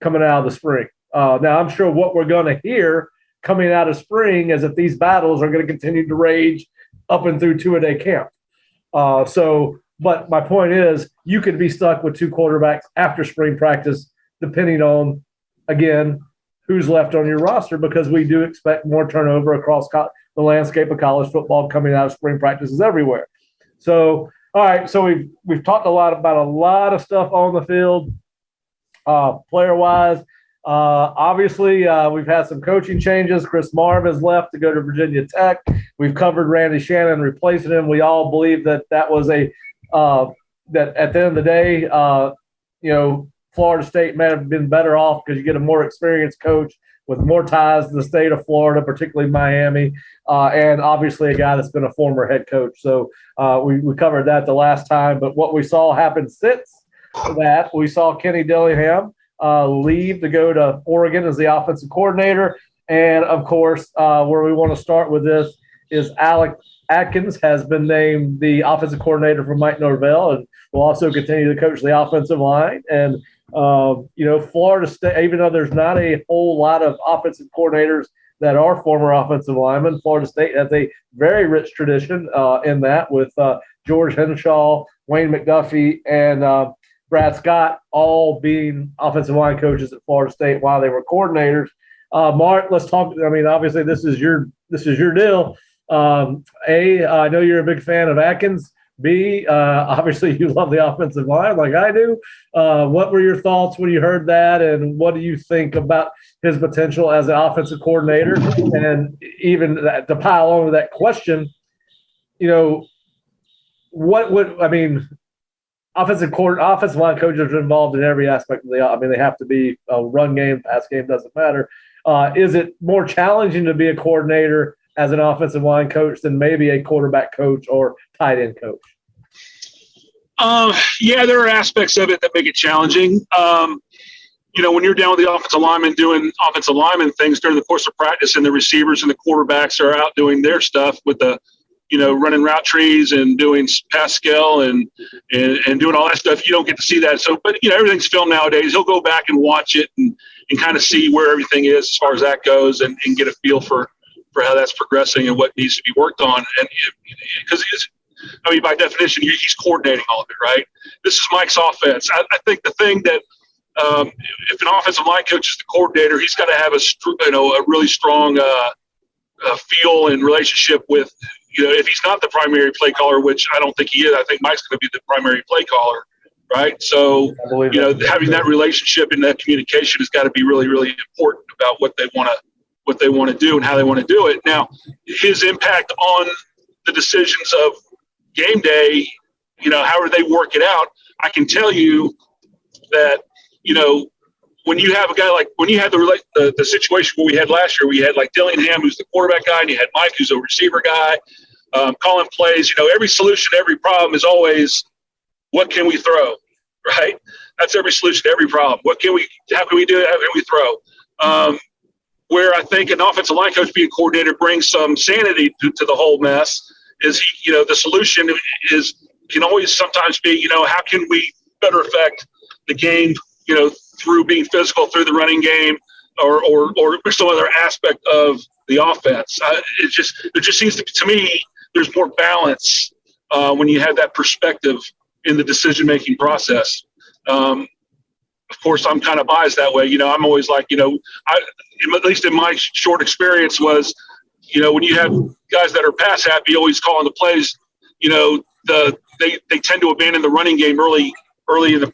S2: coming out of the spring. Now, I'm sure what we're going to hear coming out of spring is that these battles are going to continue to rage up and through 2-a-day camp. But my point is, you could be stuck with 2 quarterbacks after spring practice, depending on, again, who's left on your roster, because we do expect more turnover across the landscape of college football coming out of spring practices everywhere. So, all right, so we've talked a lot about a lot of stuff on the field, player-wise. Obviously, we've had some coaching changes. Chris Marv has left to go to Virginia Tech. We've covered Randy Shannon replacing him. We all believe that was that at the end of the day, Florida State may have been better off because you get a more experienced coach with more ties to the state of Florida, particularly Miami, and obviously a guy that's been a former head coach. So we covered that the last time. But what we saw happen since that, we saw Kenny Dillingham leave to go to Oregon as the offensive coordinator. And, of course, where we want to start with this is Alex Atkins has been named the offensive coordinator for Mike Norvell and will also continue to coach the offensive line. And, Florida State, even though there's not a whole lot of offensive coordinators that are former offensive linemen, Florida State has a very rich tradition in that with George Henshaw, Wayne McDuffie, and Brad Scott all being offensive line coaches at Florida State while they were coordinators. Mark, let's talk. I mean, obviously this is your deal. I know you're a big fan of Atkins. B, obviously you love the offensive line like I do. What were your thoughts when you heard that, and what do you think about his potential as an offensive coordinator? And even to pile on to that question, offensive line coaches are involved in every aspect of they have to be a run game, pass game, doesn't matter. Is it more challenging to be a coordinator as an offensive line coach than maybe a quarterback coach or tight end coach?
S4: Yeah, there are aspects of it that make it challenging. When you're down with the offensive lineman doing offensive lineman things during the course of practice, and the receivers and the quarterbacks are out doing their stuff with the, running route trees and doing pass skill and doing all that stuff, you don't get to see that. So, but everything's filmed nowadays. He'll go back and watch it and kind of see where everything is as far as that goes, and get a feel for how that's progressing and what needs to be worked on. And because by definition, he's coordinating all of it, right? This is Mike's offense. I think the thing that if an offensive line coach is the coordinator, he's got to have a really strong feel and relationship with, if he's not the primary play caller, which I don't think he is. I think Mike's going to be the primary play caller, right? So, having that relationship and that communication has got to be really, really important about what they want to do and how they want to do it. Now, his impact on the decisions of game day, however they work it out, I can tell you that, when you have a guy when you had the situation where we had last year, we had like Dillingham, who's the quarterback guy, and you had Mike, who's a receiver guy, calling plays. Every solution, every problem is always, what can we throw, right? That's every solution to every problem. How can we do it? How can we throw? Where I think an offensive line coach being coordinator brings some sanity to the whole mess is, the solution can always sometimes be, how can we better affect the game, through being physical, through the running game, or some other aspect of the offense. There just seems to me, there's more balance when you have that perspective in the decision-making process. Of course, I'm kind of biased that way. I'm always like, at least in my short experience when you have guys that are pass happy, always calling the plays, they tend to abandon the running game early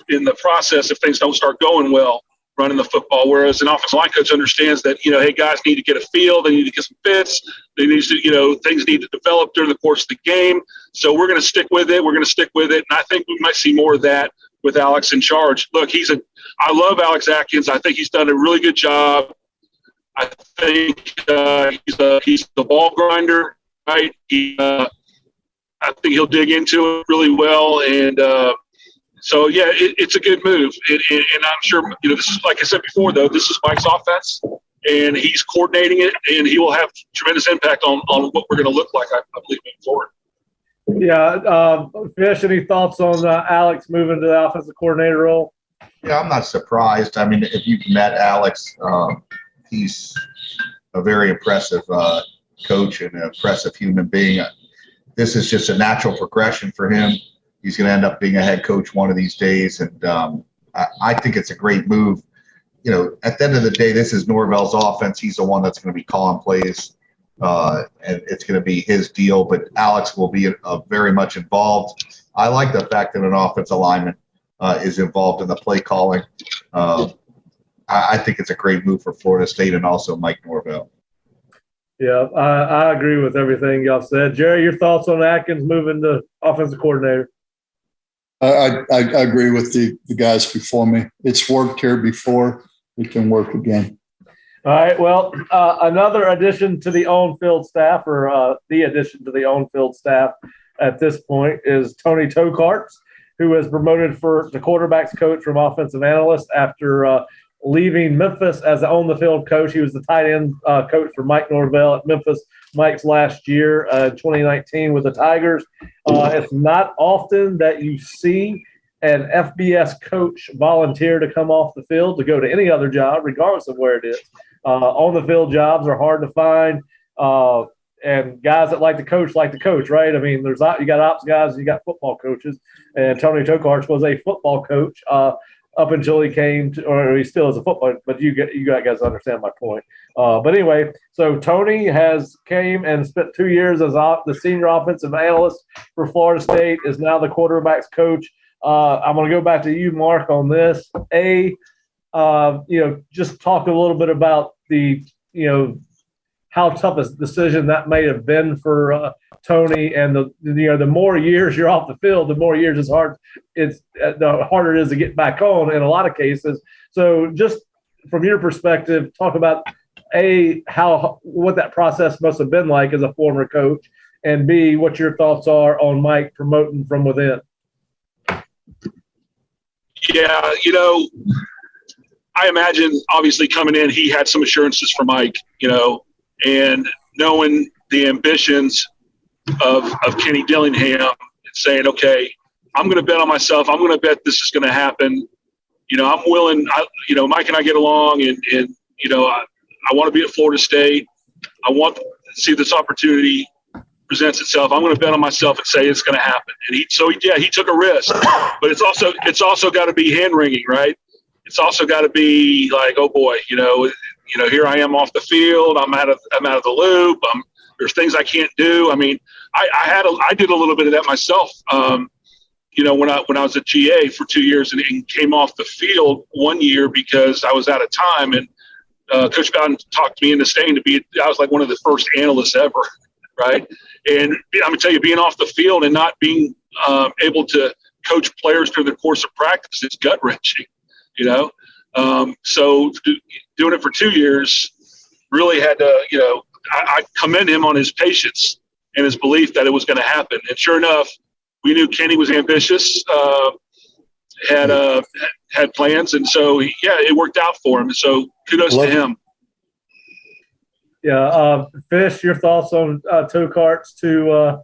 S4: in the process if things don't start going well. running the football, whereas an offensive line coach understands that, hey, guys need to get a feel. They need to get some fits. They need to, things need to develop during the course of the game. So we're going to stick with it. And I think we might see more of that with Alex in charge. Look, I love Alex Atkins. I think he's done a really good job. I think he's the ball grinder, right? I think he'll dig into it really well. And, so, yeah, it's a good move. And I'm sure, this is, like I said before, though, this is Mike's offense, and he's coordinating it, and he will have tremendous impact on what we're going to look like, I believe, moving forward.
S2: Yeah. Fish, any thoughts on Alex moving to the offensive coordinator role?
S5: Yeah, I'm not surprised. I mean, if you've met Alex, he's a very impressive coach and an impressive human being. This is just a natural progression for him. He's going to end up being a head coach one of these days. And I think it's a great move. At the end of the day, this is Norvell's offense. He's the one that's going to be calling plays, and it's going to be his deal. But Alex will be very much involved. I like the fact that an offensive lineman is involved in the play calling. I think it's a great move for Florida State and also Mike Norvell.
S2: Yeah, I agree with everything y'all said. Jerry, your thoughts on Atkins moving to offensive coordinator?
S3: I agree with the guys before me. It's worked here before. It can work again.
S2: All right. Well, another addition to the on-field staff, or the addition to the on-field staff at this point, is Tony Tokarz, who was promoted for the quarterbacks coach from offensive analyst after leaving Memphis as the on-the-field coach. He was the tight end coach for Mike Norvell at Memphis, Mike's last year, 2019 with the Tigers. It's not often that you see an FBS coach volunteer to come off the field to go to any other job, regardless of where it is. On-the-field jobs are hard to find, and guys that like to coach, right? I mean, you got ops guys, you got football coaches, and Tony Tokarz was a football coach up until he came to, or he still is a football, but you guys understand my point. But anyway, so Tony came and spent 2 years as the senior offensive analyst for Florida State, is now the quarterbacks coach. I'm going to go back to you, Mark, on this. Just talk a little bit about the, how tough a decision that may have been for Tony, and the more years you're off the field, the more years the harder it is to get back on in a lot of cases. So just from your perspective, talk about what that process must have been like as a former coach, and B, what your thoughts are on Mike promoting from within.
S4: Yeah, I imagine obviously coming in, he had some assurances for Mike, and knowing the ambitions of Kenny Dillingham and saying, okay, I'm going to bet on myself. I'm going to bet this is going to happen. I'm willing. Mike and I get along, and I want to be at Florida State. I want to see this opportunity presents itself. I'm going to bet on myself and say it's going to happen. And he took a risk, but it's also got to be hand wringing, right? It's also got to be like, oh boy, here I am off the field. I'm out of the loop. There's things I can't do. I mean, I did a little bit of that myself. When I was at GA for 2 years and came off the field 1 year because I was out of time, and Coach Bowden talked me into staying I was like one of the first analysts ever, right? And I'm gonna tell you, being off the field and not being able to coach players through the course of practice, it's gut wrenching, So doing it for 2 years really had to, I commend him on his patience and his belief that it was going to happen. And sure enough, we knew Kenny was ambitious, had plans, and so it worked out for him. So kudos to him.
S2: Yeah, Fish, your thoughts on Tokarz to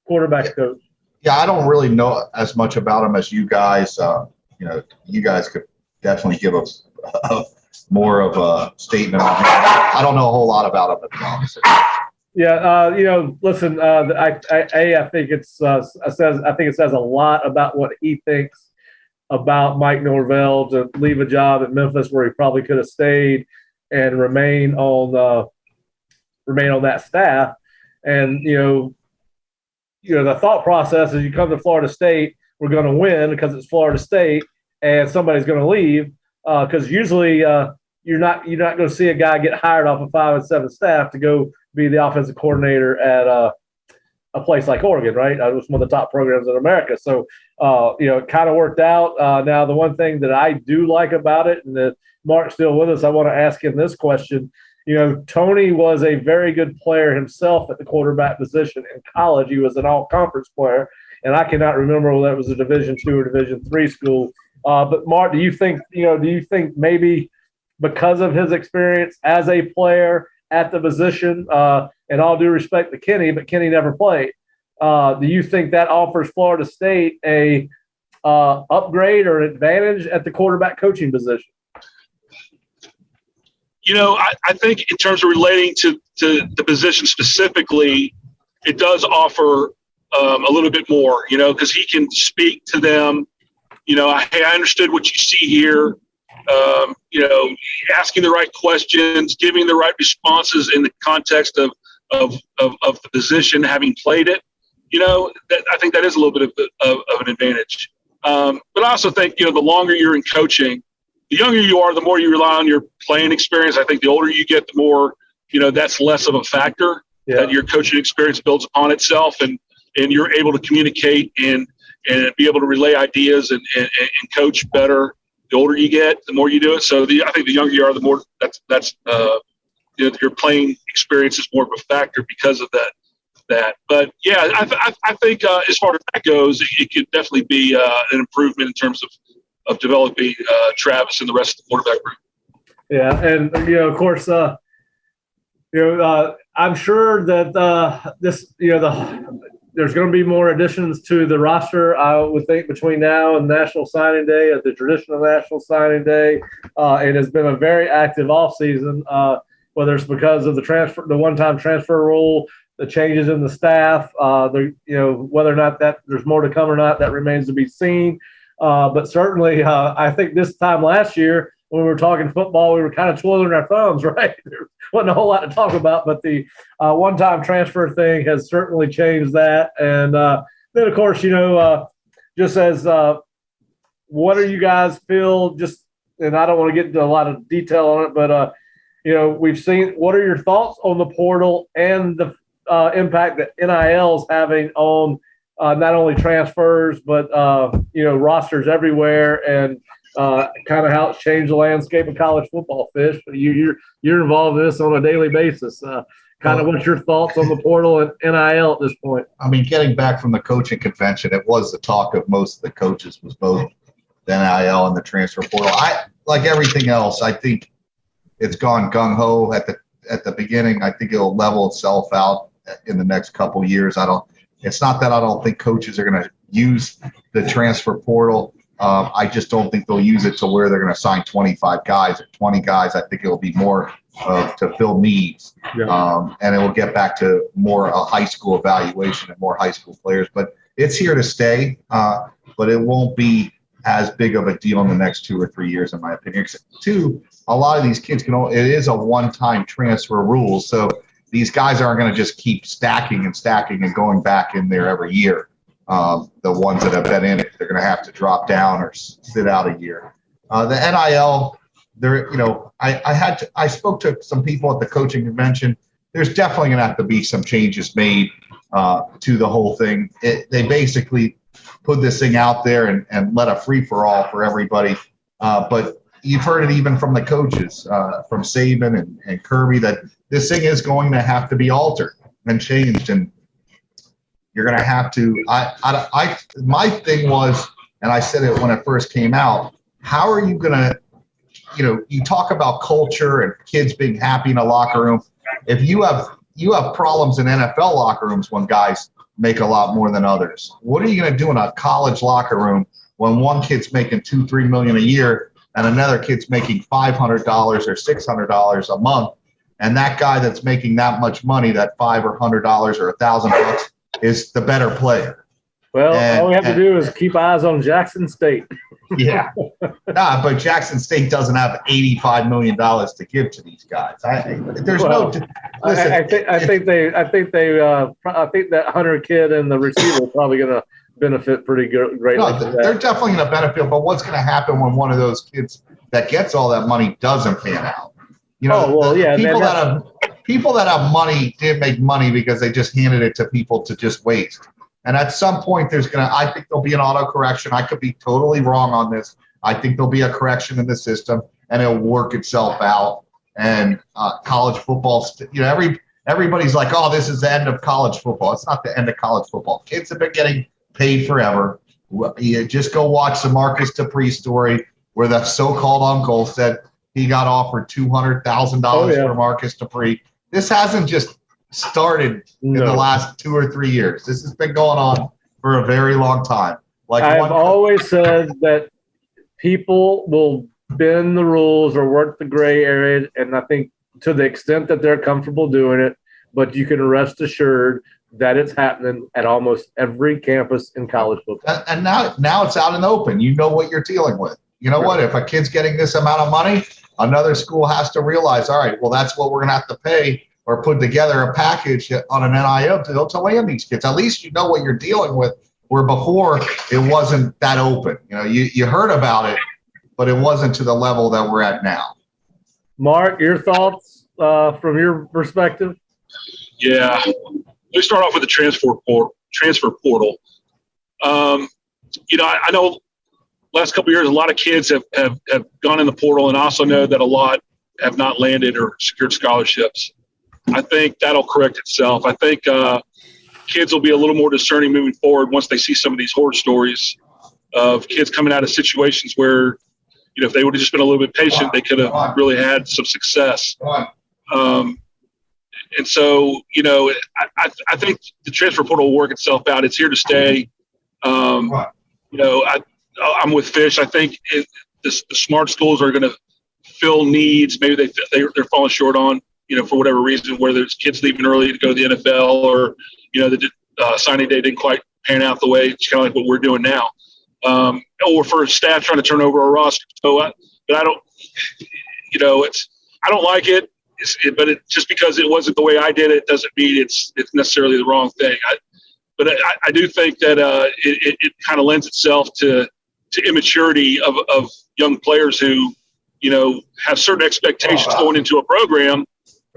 S2: quarterback coach?
S5: Yeah, I don't really know as much about him as you guys. You guys could definitely give us more of a statement on him. I don't know a whole lot about him, to be honest.
S2: Yeah, listen. I think it says a lot about what he thinks about Mike Norvell to leave a job at Memphis where he probably could have stayed and remain on that staff. And the thought process is, you come to Florida State, we're going to win because it's Florida State, and somebody's going to leave. because usually you're not going to see a guy get hired off a 5 and 7 staff to go be the offensive coordinator at a place like Oregon, right? It was one of the top programs in America. So, it kind of worked out. Now, the one thing that I do like about it, and that Mark's still with us, I want to ask him this question. Tony was a very good player himself at the quarterback position in college. He was an all-conference player, and I cannot remember whether it was a Division II or Division III school. But Mark, do you think maybe because of his experience as a player at the position, and all due respect to Kenny, but Kenny never played, do you think that offers Florida State a upgrade or an advantage at the quarterback coaching position?
S4: I think in terms of relating to the position specifically, it does offer a little bit more, because he can speak to them. Hey, I understood what you see here. Asking the right questions, giving the right responses in the context of the position, having played it. I think that is a little bit of an advantage. But I also think, the longer you're in coaching, the younger you are, the more you rely on your playing experience. I think the older you get, the more, that's less of a factor. Yeah. That your coaching experience builds upon itself, and you're able to communicate and be able to relay ideas and coach better. The older you get, the more you do it. So I think the younger you are, the more that's your playing experience is more of a factor because of that. But yeah, I think as far as that goes, it could definitely be an improvement in terms of developing Travis and the rest of the quarterback group.
S2: Yeah, and of course, I'm sure that there's going to be more additions to the roster, I would think, between now and National Signing Day, at the traditional National Signing Day. It has been a very active offseason, whether it's because of the one-time transfer rule, the changes in the staff, whether or not that there's more to come or not, that remains to be seen. But certainly, I think this time last year, when we were talking football, we were kind of twiddling our thumbs, right? There wasn't a whole lot to talk about, but the one-time transfer thing has certainly changed that. And then, of course, just as what do you guys feel? And I don't want to get into a lot of detail on it, but we've seen. What are your thoughts on the portal and the impact that NIL is having on not only transfers but rosters everywhere, and kind of how it's changed the landscape of college football? Fish, you're involved in this on a daily basis. What's your thoughts on the portal and NIL at this point?
S5: I mean, getting back from the coaching convention, it was the talk of most of the coaches was both the NIL and the transfer portal. Like everything else, I think it's gone gung ho at the beginning. I think it'll level itself out in the next couple of years. It's not that I don't think coaches are going to use the transfer portal. I just don't think they'll use it to where they're going to sign 25 guys or 20 guys. I think it'll be more to fill needs. Yeah. And it will get back to more a high school evaluation and more high school players. But it's here to stay, but it won't be as big of a deal in the next 2 or 3 years, in my opinion. Two, a lot of these kids it is a one-time transfer rule. So these guys aren't going to just keep stacking and going back in there every year. The ones that have been in it, they're going to have to drop down or sit out a year. The NIL, I spoke to some people at the coaching convention. There's definitely going to have to be some changes made to the whole thing. They basically put this thing out there and let a free-for-all for everybody. But you've heard it even from the coaches, from Saban and Kirby, that this thing is going to have to be altered and changed. And you're going to have to my thing was, and I said it when it first came out, how are you going to, you talk about culture and kids being happy in a locker room. If you have problems in NFL locker rooms when guys make a lot more than others, what are you going to do in a college locker room when one kid's making $2-3 million a year and another kid's making $500 or $600 a month, and that guy that's making that much money, that $500 or $100 or $1,000, is the better player?
S2: Well, all we have to do is keep eyes on Jackson State.
S5: Yeah, but Jackson State doesn't have $85 million to give to these guys. I think that Hunter kid and the receiver are probably going to benefit pretty greatly. No, they're definitely going to benefit. But what's going to happen when one of those kids that gets all that money doesn't pan out. People that have money didn't make money because they just handed it to people to just waste. And at some point, I think there'll be an auto correction. I could be totally wrong on this. I think there'll be a correction in the system, and it'll work itself out. And college football, everybody's like, oh, this is the end of college football. It's not the end of college football. Kids have been getting paid forever. You just go watch the Marcus Dupree story where the so-called uncle said he got offered $200,000 for Marcus Dupree. This hasn't just started in the last 2 or 3 years. This has been going on for a very long time.
S2: I've always said that people will bend the rules or work the gray area, and I think to the extent that they're comfortable doing it, but you can rest assured that it's happening at almost every campus in college football.
S5: And now it's out in the open. You know what you're dealing with. You know what? If a kid's getting this amount of money, another school has to realize, all right, well, that's what we're going to have to pay or put together a package on an NIL deal to land these kids. At least you know what you're dealing with, where before it wasn't that open. You heard about it, but it wasn't to the level that we're at now.
S2: Mark, your thoughts from your perspective?
S4: Yeah. Let's start off with the transfer portal. I know last couple of years, a lot of kids have gone in the portal, and I also know that a lot have not landed or secured scholarships. I think that'll correct itself. I think kids will be a little more discerning moving forward once they see some of these horror stories of kids coming out of situations where, if they would have just been a little bit patient, they could have really had some success. And so, I think the transfer portal will work itself out. It's here to stay. I'm with Fish. I think the smart schools are going to fill needs. Maybe they're falling short on, for whatever reason, whether it's kids leaving early to go to the NFL or, the signing day didn't quite pan out the way. It's kind of like what we're doing now. Or for staff trying to turn over a roster. So, but I don't, I don't like it. But just because it wasn't the way I did it doesn't mean it's necessarily the wrong thing. But I do think that it kind of lends itself to immaturity of young players who, have certain expectations going into a program.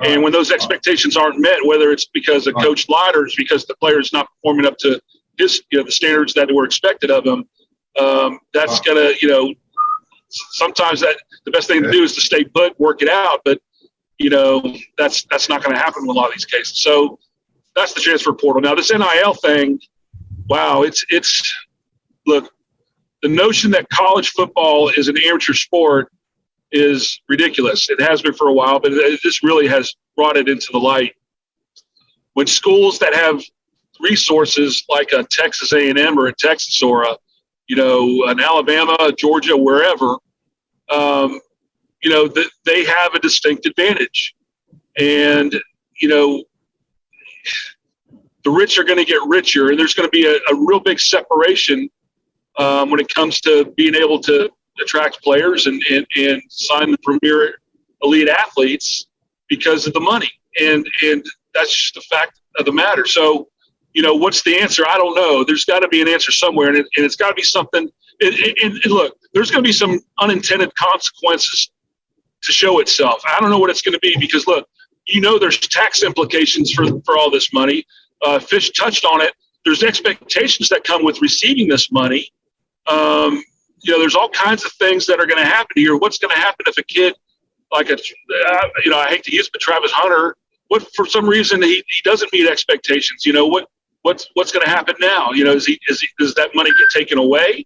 S4: And when those expectations aren't met, whether it's because a coach lied or it's because the player is not performing up to his, the standards that were expected of him, that's going to, sometimes that the best thing to do is to stay put, work it out. But, that's not going to happen in a lot of these cases. So that's the transfer portal. Now, this NIL thing, wow, look, the notion that college football is an amateur sport is ridiculous. It has been for a while, but this really has brought it into the light. When schools that have resources like a Texas A&M or a Texas or an Alabama, Georgia, wherever, they have a distinct advantage. And, the rich are going to get richer, and there's going to be a real big separation when it comes to being able to attract players and sign the premier elite athletes because of the money. And that's just the fact of the matter. So, what's the answer? I don't know. There's got to be an answer somewhere, and it's got to be something. And look, there's going to be some unintended consequences to show itself. I don't know what it's going to be because, look, there's tax implications for all this money. Fish touched on it. There's expectations that come with receiving this money. There's all kinds of things that are going to happen here. What's going to happen if a kid like I hate to use it, but Travis Hunter, what for some reason he doesn't meet expectations? What's going to happen now? Does that money get taken away?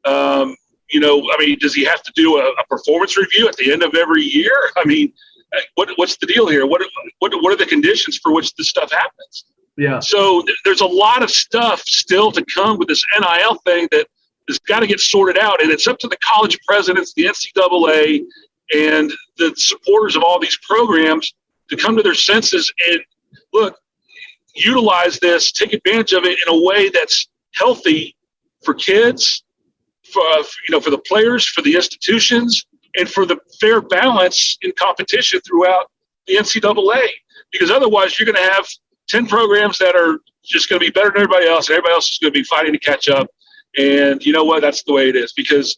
S4: Does he have to do a performance review at the end of every year? What's the deal here? What are the conditions for which this stuff happens?
S2: Yeah.
S4: So there's a lot of stuff still to come with this NIL thing that has got to get sorted out, and it's up to the college presidents, the NCAA, and the supporters of all these programs to come to their senses and look, utilize this, take advantage of it in a way that's healthy for kids, for the players, for the institutions, and for the fair balance in competition throughout the NCAA. Because otherwise, you're going to have 10 programs that are just going to be better than everybody else, and everybody else is going to be fighting to catch up. And you know what? That's the way it is. Because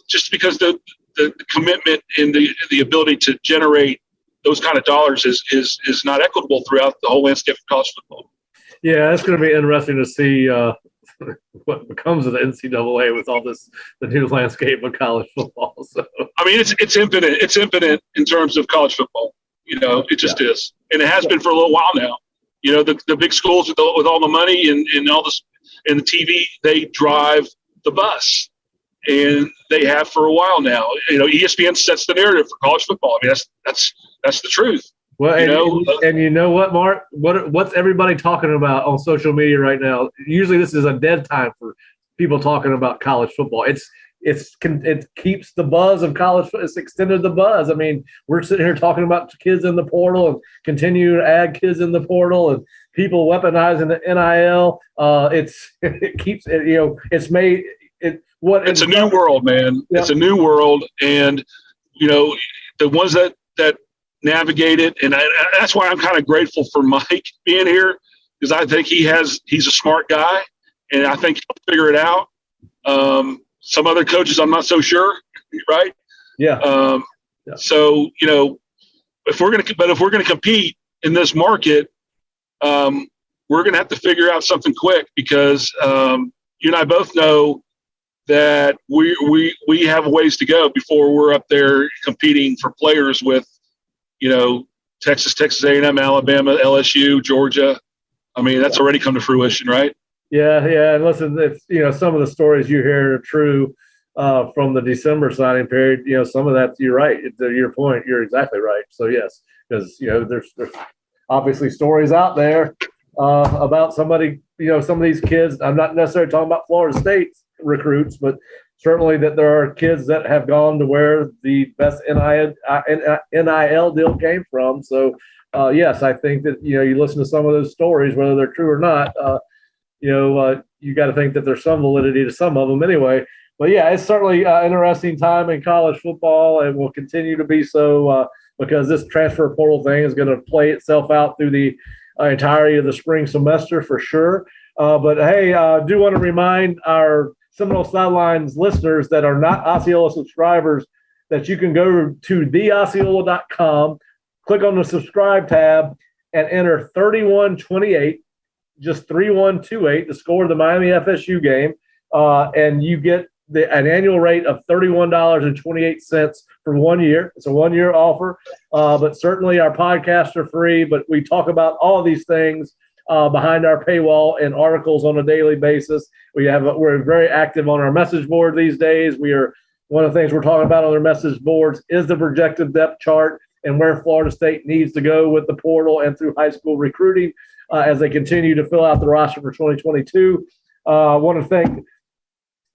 S4: just because the commitment and the ability to generate those kind of dollars is not equitable throughout the whole landscape of college football.
S2: Yeah, it's going to be interesting to see what becomes of the NCAA with all this, the new landscape of college football. So
S4: I mean, it's infinite. It's infinite in terms of college football. It just is, and it has been for a little while now. The big schools with all the money and all this and the TV, they drive the bus, and they have for a while now. ESPN sets the narrative for college football. I mean, that's the truth.
S2: Well, and you know what, Mark? What's everybody talking about on social media right now? Usually, this is a dead time for people talking about college football. It keeps the buzz of college. It's extended the buzz. I mean, we're sitting here talking about kids in the portal and continue to add kids in the portal and people weaponizing the NIL. It keeps it. It's made it.
S4: It's a new world, man. Yep. It's a new world, and the ones that navigate it, and that's why I'm kind of grateful for Mike being here, because I think he's a smart guy, and I think he'll figure it out. Some other coaches, I'm not so sure, right?
S2: Yeah.
S4: So if we're gonna compete in this market, we're gonna have to figure out something quick, because you and I both know that we have a ways to go before we're up there competing for players with Texas A&M, Alabama, LSU, Georgia. I mean, that's already come to fruition, right?
S2: Yeah. And listen, if some of the stories you hear are true from the December signing period, some of that, you're right. To your point, you're exactly right. So yes, because there's obviously stories out there about somebody, some of these kids. I'm not necessarily talking about Florida State recruits, but certainly that there are kids that have gone to where the best NIL deal came from. So yes, I think that you listen to some of those stories, whether they're true or not. You got to think that there's some validity to some of them anyway. But yeah, it's certainly an interesting time in college football, and will continue to be so because this transfer portal thing is going to play itself out through the entirety of the spring semester for sure. But hey, I do want to remind our Seminole Sidelines listeners that are not Osceola subscribers that you can go to theosceola.com, click on the subscribe tab, and enter 3128. Just 3128 to score the Miami FSU game, and you get an annual rate of $31.28 for 1 year. It's a 1 year offer, but certainly our podcasts are free. But we talk about all of these things behind our paywall and articles on a daily basis. We're very active on our message board these days. One of the things we're talking about on our message boards is the projected depth chart and where Florida State needs to go with the portal and through high school recruiting as they continue to fill out the roster for 2022. I want to thank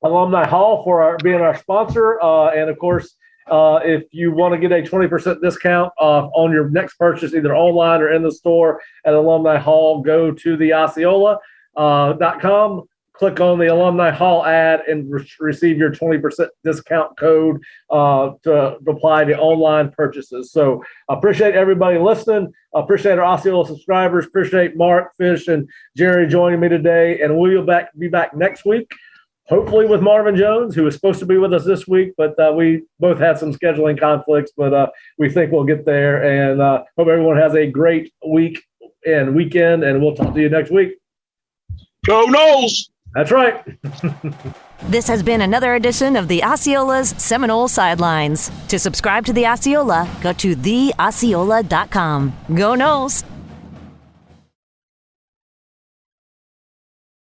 S2: Alumni Hall for being our sponsor. And, of course, if you want to get a 20% discount on your next purchase, either online or in the store at Alumni Hall, go to the Osceola.com. Click on the Alumni Hall ad and receive your 20% discount code to apply to online purchases. So I appreciate everybody listening. I appreciate our Osceola subscribers. Appreciate Mark, Fish, and Jerry joining me today. And we'll be back next week, hopefully with Marvin Jones, who was supposed to be with us this week, but we both had some scheduling conflicts, but we think we'll get there. And hope everyone has a great week and weekend, and we'll talk to you next week.
S4: Go Noles!
S2: That's right.
S1: This has been another edition of the Osceola's Seminole Sidelines. To subscribe to the Osceola, go to theosceola.com. Go Noles!